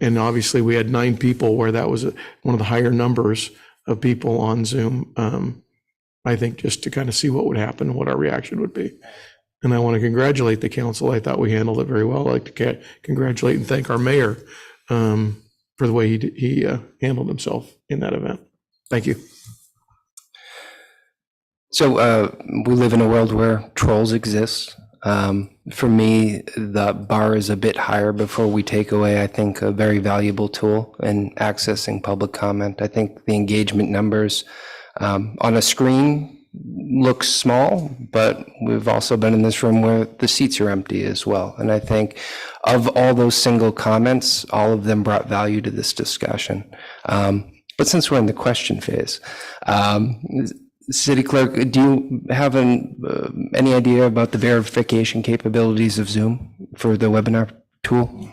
O: obviously we had 9 people, where that was one of the higher numbers of people on Zoom. I think just to kind of see what would happen, what our reaction would be. And I want to congratulate the council. I thought we handled it very well. I'd like to congratulate and thank our mayor for the way he handled himself in that event. Thank you.
B: So we live in a world where trolls exist. For me, the bar is a bit higher before we take away, I think, a very valuable tool in accessing public comment. I think the engagement numbers on a screen looks small, but we've also been in this room where the seats are empty as well. And I think of all those single comments, all of them brought value to this discussion. But since we're in the question phase, City Clerk, do you have any idea about the verification capabilities of Zoom for the webinar tool?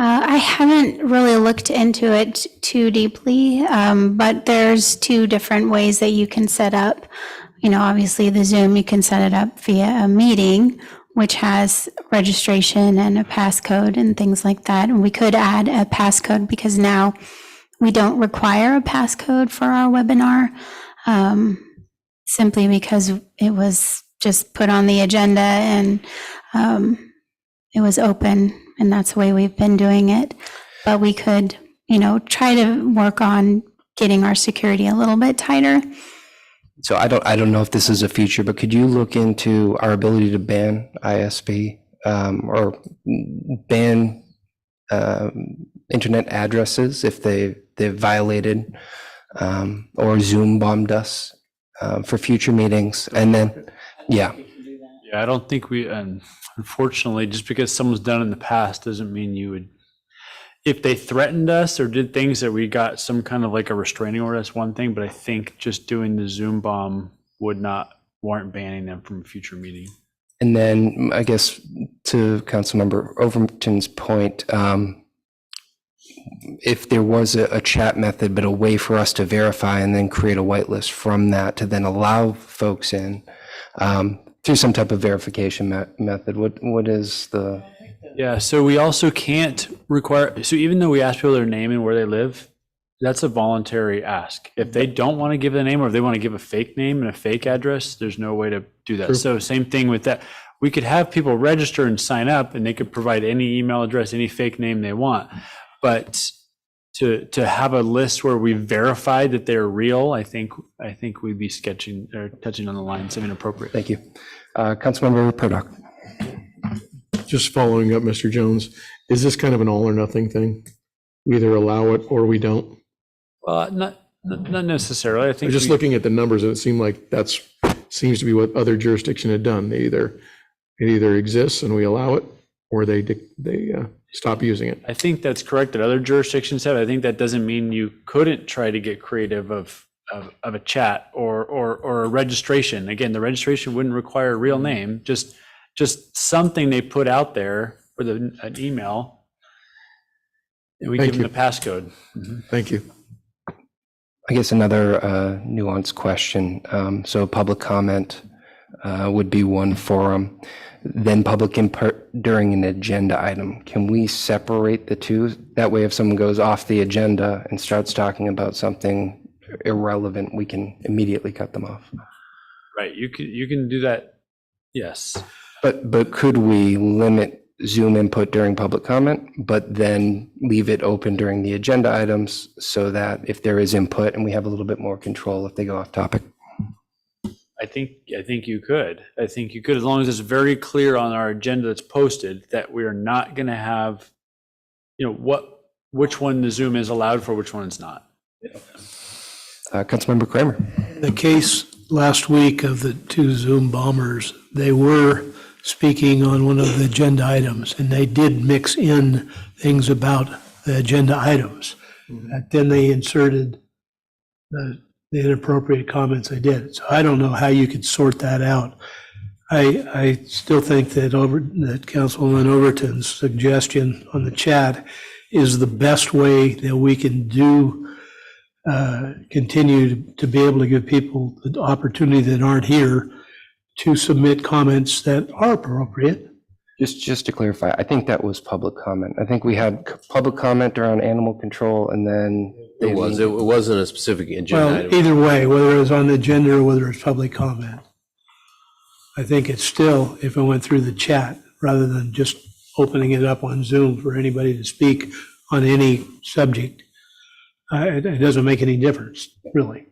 C: I haven't really looked into it too deeply, but there's 2 different ways that you can set up. You know, obviously the Zoom, you can set it up via a meeting, which has registration and a passcode and things like that. And we could add a passcode, because now we don't require a passcode for our webinar, simply because it was just put on the agenda and it was open, and that's the way we've been doing it. But we could, try to work on getting our security a little bit tighter.
B: So I don't know if this is a feature, but could you look into our ability to ban ISP or ban internet addresses if they've violated or Zoom bombed us? for future meetings. And then, yeah,
M: Yeah, I don't think we, unfortunately, just because someone's done it in the past doesn't mean you would, if they threatened us or did things that we got some kind of like a restraining order, that's one thing, but I think just doing the Zoom bomb would not warrant banning them from a future meeting.
B: and then I guess to Councilmember Overton's point, if there was a chat method, but a way for us to verify and then create a whitelist from that to then allow folks in through some type of verification method, what is the?
M: Yeah, so we also can't require, so even though we ask people their name and where they live, that's a voluntary ask. If they don't want to give the name, or if they want to give a fake name and a fake address, there's no way to do that.
O: True.
M: So same thing with that. We could have people register and sign up, and they could provide any email address, any fake name they want. But to have a list where we verified that they're real, I think we'd be sketching or touching on the lines of inappropriate.
B: Thank you. Councilmember Purdock.
O: Just following up, Mr. Jones, is this kind of an all or nothing thing? We either allow it or we don't?
M: Well, not necessarily. I think
O: Just
M: we-
O: looking at the numbers, and it seemed like seems to be what other jurisdiction had done. It either exists and we allow it, or they stop using it.
M: I think that's correct that other jurisdictions have. I think that doesn't mean you couldn't try to get creative of a chat or a registration. Again, the registration wouldn't require a real name, just something they put out there with an email. And we
O: Thank
M: give them
O: you.
M: the passcode.
O: Thank you.
B: I guess another nuanced question. So public comment would be one forum, then public input during an agenda item. Can we separate the two? That way, if someone goes off the agenda and starts talking about something irrelevant, we can immediately cut them off.
M: Right, you can do that, yes.
B: But could we limit Zoom input during public comment, but then leave it open during the agenda items so that if there is input and we have a little bit more control if they go off topic?
M: I think you could. I think you could, as long as it's very clear on our agenda that's posted that we are not going to have, which one the Zoom is allowed for, which one is not.
B: Councilmember Kramer.
H: The case last week of the two Zoom bombers, they were speaking on one of the agenda items, and they did mix in things about the agenda items. And then they inserted the inappropriate comments they did. So I don't know how you could sort that out. I still think that Councilwoman Overton's suggestion on the chat is the best way that we can continue to be able to give people the opportunity that aren't here to submit comments that are appropriate.
B: Just to clarify, I think that was public comment. I think we had public comment around animal control, and then
A: It wasn't a specific agenda
H: Well,
A: item.
H: either way, whether it was on the agenda or whether it's public comment, I think it's still, if it went through the chat, rather than just opening it up on Zoom for anybody to speak on any subject, it doesn't make any difference, really.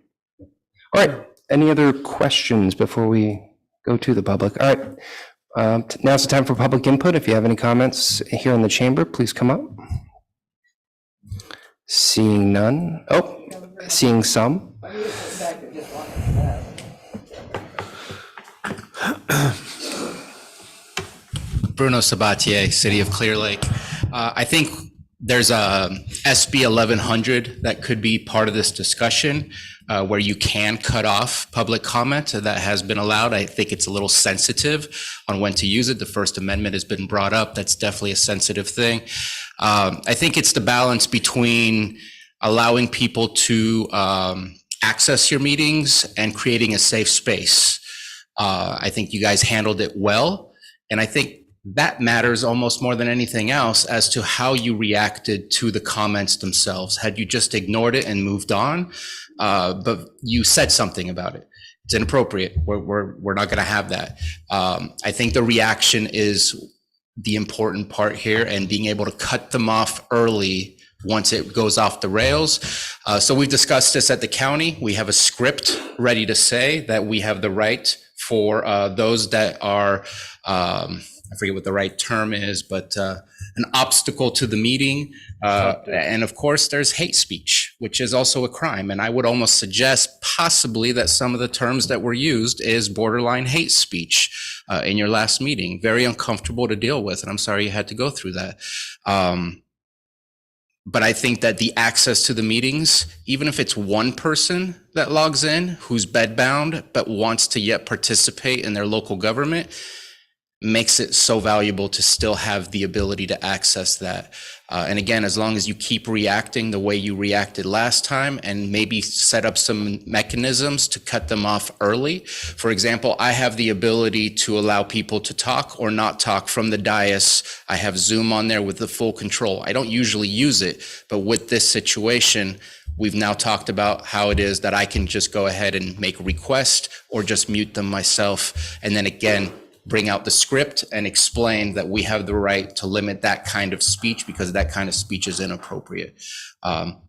B: All right, any other questions before we go to the public? All right, now's the time for public input. If you have any comments here in the chamber, please come up. Seeing none. Oh, seeing some.
P: Bruno Sabatier, City of Clear Lake. I think there's a SB 1100 that could be part of this discussion where you can cut off public comment that has been allowed. I think it's a little sensitive on when to use it. The First Amendment has been brought up. That's definitely a sensitive thing. I think it's the balance between allowing people to access your meetings and creating a safe space. I think you guys handled it well. And I think that matters almost more than anything else as to how you reacted to the comments themselves. Had you just ignored it and moved on, but you said something about it, it's inappropriate. We're not going to have that. I think the reaction is the important part here, and being able to cut them off early once it goes off the rails. So we've discussed this at the county. We have a script ready to say that we have the right for those that are, I forget what the right term is, but an obstacle to the meeting. And of course, there's hate speech, which is also a crime. And I would almost suggest possibly that some of the terms that were used is borderline hate speech in your last meeting. Very uncomfortable to deal with. And I'm sorry you had to go through that. But I think that the access to the meetings, even if it's one person that logs in who's bedbound but wants to yet participate in their local government, makes it so valuable to still have the ability to access that. And again, as long as you keep reacting the way you reacted last time and maybe set up some mechanisms to cut them off early. For example, I have the ability to allow people to talk or not talk from the dais. I have Zoom on there with the full control. I don't usually use it, but with this situation, we've now talked about how it is that I can just go ahead and make a request or just mute them myself. And then again, bring out the script and explain that we have the right to limit that kind of speech because that kind of speech is inappropriate.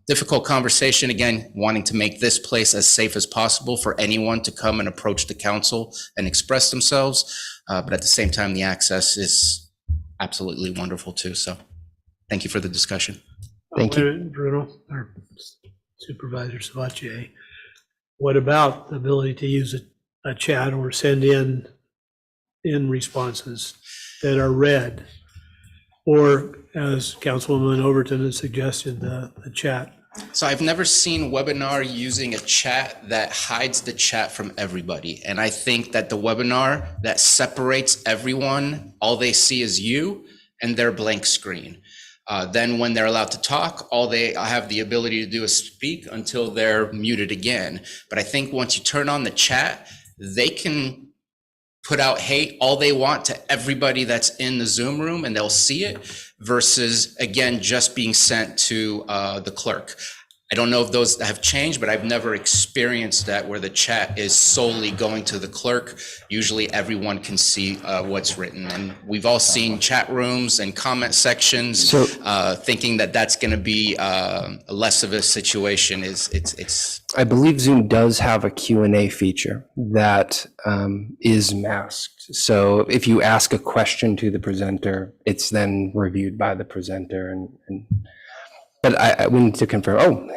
P: Difficult conversation, again, wanting to make this place as safe as possible for anyone to come and approach the council and express themselves. But at the same time, the access is absolutely wonderful too. So thank you for the discussion.
H: Thank you. Bruno, or Supervisor Sabatier, what about the ability to use a chat or send in responses that are read, or as Councilwoman Overton has suggested, the chat?
P: So I've never seen webinar using a chat that hides the chat from everybody. And I think that the webinar that separates everyone, all they see is you and their blank screen. Then when they're allowed to talk, all they have the ability to do is speak until they're muted again. But I think once you turn on the chat, they can put out hate all they want to everybody that's in the Zoom room and they'll see it versus, again, just being sent to the clerk. I don't know if those have changed, but I've never experienced that where the chat is solely going to the clerk. Usually everyone can see what's written. And we've all seen chat rooms and comment sections, thinking that that's going to be less of a situation. It's.
B: I believe Zoom does have a Q&A feature that is masked. So if you ask a question to the presenter, it's then reviewed by the presenter. But we need to confirm.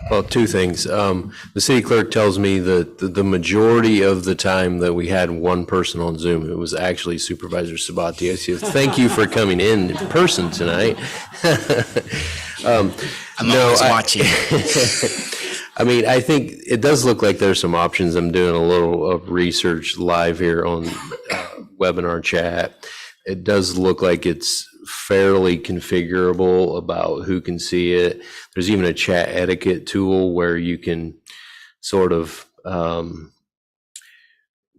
A: Well, two things. The city clerk tells me that the majority of the time that we had one person on Zoom, it was actually Supervisor Sabatier. So thank you for coming in person tonight.
P: I'm always watching.
A: I mean, I think it does look like there's some options. I'm doing a little of research live here on webinar chat. It does look like it's fairly configurable about who can see it. There's even a chat etiquette tool where you can sort of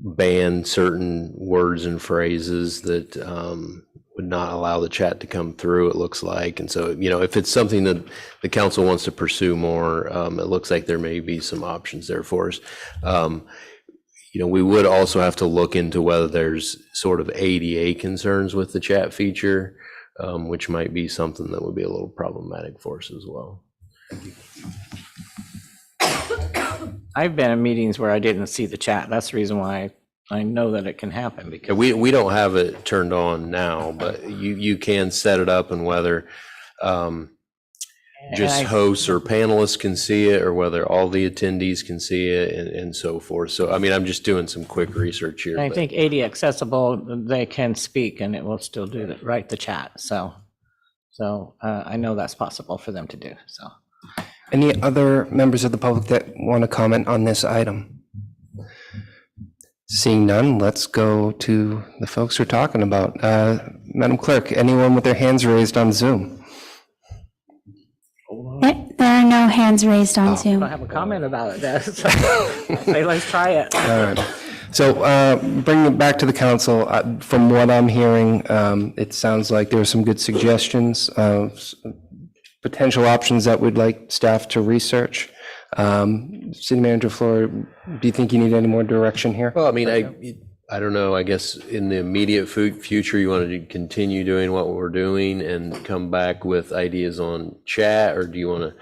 A: ban certain words and phrases that would not allow the chat to come through, it looks like. And so, you know, if it's something that the council wants to pursue more, it looks like there may be some options there for us. You know, we would also have to look into whether there's sort of ADA concerns with the chat feature, which might be something that would be a little problematic for us as well.
N: I've been in meetings where I didn't see the chat. That's the reason why I know that it can happen. Because
A: we don't have it turned on now, but you can set it up, and whether just hosts or panelists can see it, or whether all the attendees can see it, and so forth. So, I mean, I'm just doing some quick research here.
N: I think AD accessible, they can speak and it will still do the, write the chat. So I know that's possible for them to do. So,
B: any other members of the public that want to comment on this item? Seeing none, let's go to the folks we're talking about. Madam Clerk, anyone with their hands raised on Zoom?
C: There are no hands raised on
N: I
C: Zoom.
N: don't have a comment about it. Say, let's try it.
B: All right. So bringing it back to the council, from what I'm hearing, it sounds like there are some good suggestions, potential options that we'd like staff to research. City Manager Flora, do you think you need any more direction here?
A: Well, I mean, I don't know. I guess in the immediate future, you want to continue doing what we're doing and come back with ideas on chat, or do you want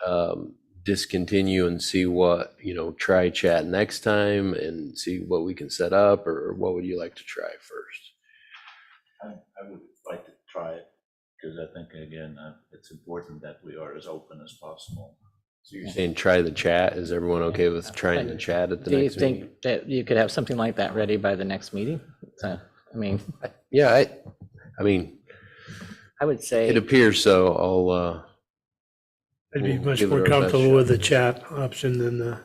A: to discontinue and see what, try chat next time and see what we can set up, or what would you like to try first?
E: I would like to try it, because I think, again, it's important that we are as open as possible.
A: So you're saying try the chat? Is everyone okay with trying the chat at the
N: Do you
A: next meeting?
N: think that you could have something like that ready by the next meeting? So, I mean,
A: Yeah, I mean,
N: I would say.
A: it appears so. I'll,
H: I'd be
A: We'll
H: much
A: give it
H: more
A: our best
H: comfortable
A: shot.
H: with the chat option than the,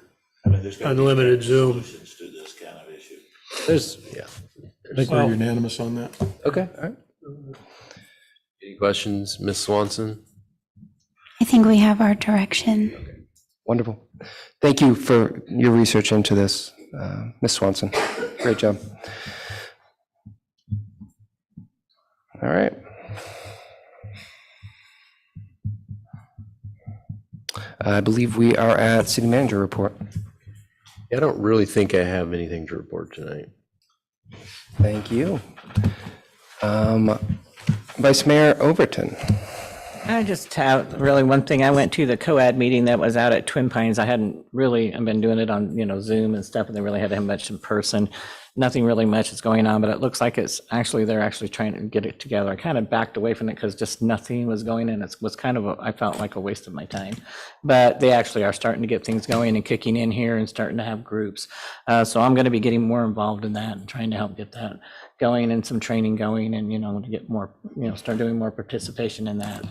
E: I mean, there's gotta be
H: Unlimited Zoom.
E: solutions to this kind of issue.
A: there's, yeah.
O: I think we're unanimous on that.
A: Okay, all right. Any questions, Ms. Swanson?
C: I think we have our direction.
B: Wonderful. Thank you for your research into this, Ms. Swanson. Great job. All right. I believe we are at city manager report.
A: I don't really think I have anything to report tonight.
B: Thank you. Vice Mayor Overton.
N: I just have really one thing. I went to the COAD meeting that was out at Twin Pines. I've been doing it on, Zoom and stuff, and they really had to have much in person. Nothing really much is going on, but it looks like they're actually trying to get it together. I kind of backed away from it because just nothing was going in. It was kind of, I felt like a waste of my time. But they actually are starting to get things going and kicking in here and starting to have groups. So I'm going to be getting more involved in that and trying to help get that going and some training going and, to get more, start doing more participation in that.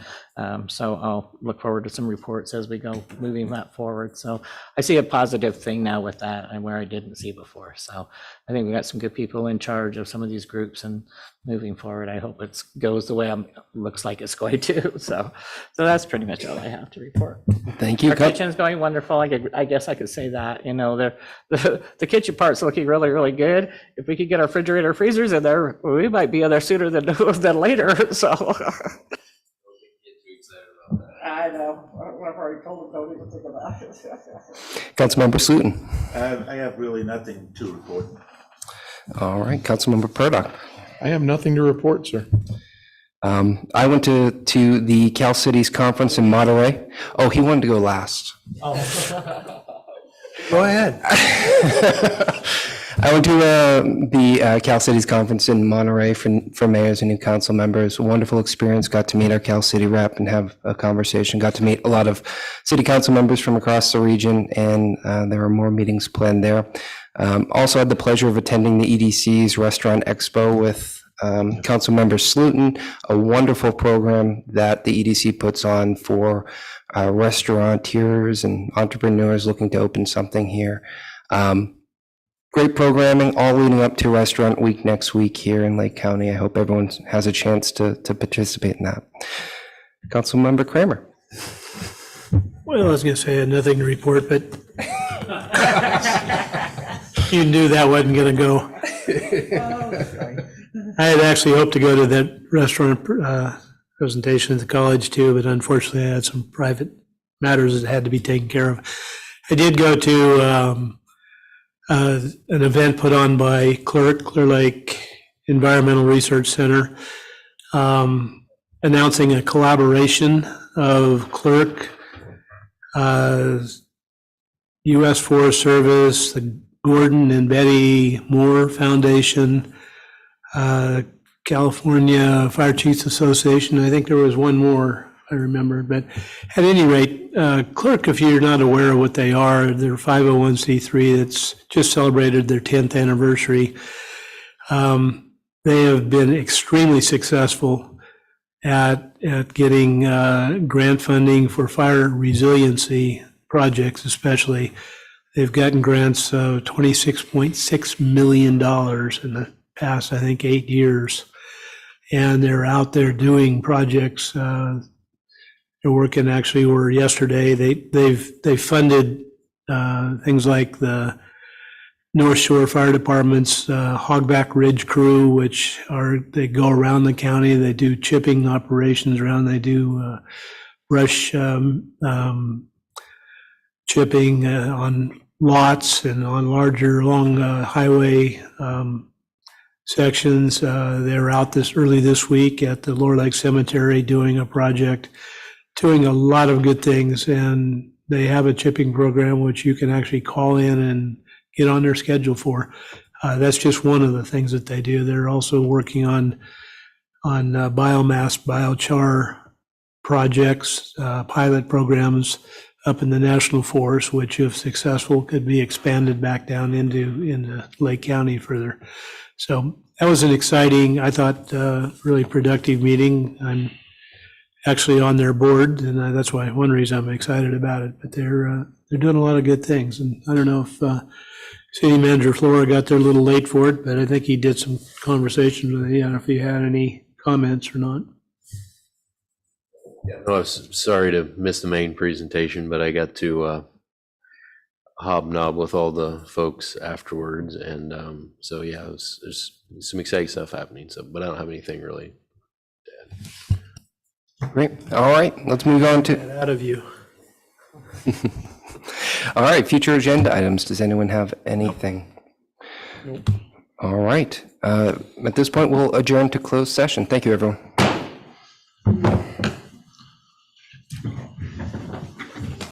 N: So I'll look forward to some reports as we go moving that forward. So I see a positive thing now with that and where I didn't see before. So I think we got some good people in charge of some of these groups, and moving forward, I hope it goes the way it looks like it's going to. So that's pretty much all I have to report.
B: Thank you.
N: Our kitchen's going wonderful. I guess I could say that, the kitchen part's looking really, really good. If we could get our refrigerator, freezers in there, we might be in there sooner than later. So. I know. I've already told them, don't even think about it.
B: Councilmember Slutin.
E: I have really nothing to report.
B: All right, Councilmember Purdock.
O: I have nothing to report, sir.
B: I went to the Cal Cities conference in Monterey. Oh, he wanted to go last.
H: go ahead.
B: I went to the Cal Cities conference in Monterey for mayors and new council members. A wonderful experience. Got to meet our Cal City rep and have a conversation. Got to meet a lot of city council members from across the region, and there were more meetings planned there. Also had the pleasure of attending the EDC's Restaurant Expo with Councilmember Slutin, a wonderful program that the EDC puts on for restaurateurs and entrepreneurs looking to open something here. Great programming, all leading up to Restaurant Week next week here in Lake County. I hope everyone has a chance to participate in that. Councilmember Kramer.
H: Well, I was going to say I had nothing to report, but you knew that wasn't going to go. I had actually hoped to go to that restaurant presentation at the college too, but unfortunately I had some private matters that had to be taken care of. I did go to an event put on by Clear Lake Environmental Research Center, announcing a collaboration of Clerk, U.S. Forest Service, the Gordon and Betty Moore Foundation, California Fire Chiefs Association. I think there was one more, I remember. But at any rate, Clerk, if you're not aware of what they are, they're 501c3 that's just celebrated their 10th anniversary. They have been extremely successful at getting grant funding for fire resiliency projects, especially. They've gotten grants of $26.6 million in the past, I think, 8 years. And they're out there doing projects. They're working, actually, yesterday, they funded things like the North Shore Fire Department's Hogback Ridge Crew, they go around the county. They do chipping operations around. They do brush chipping on lots and on larger long highway sections. They're out early this week at the Lower Lake Cemetery doing a project, doing a lot of good things, and they have a chipping program which you can actually call in and get on their schedule for. That's just one of the things that they do. They're also working on biomass, biochar projects, pilot programs up in the national forest, which if successful could be expanded back down into Lake County further. So that was an exciting, I thought, really productive meeting. I'm actually on their board, and that's why one reason I'm excited about it. But they're doing a lot of good things, and I don't know if City Manager Flora got there a little late for it, but I think he did some conversations with you. I don't know if he had any comments or not.
A: I was sorry to miss the main presentation, but I got to hobnob with all the folks afterwards, and so yeah, there's some exciting stuff happening. So, but I don't have anything really to add.
B: Great. All right, let's move on to.
H: Get out of you.
B: All right, future agenda items. Does anyone have anything? All right. At this point, we'll adjourn to closed session. Thank you, everyone.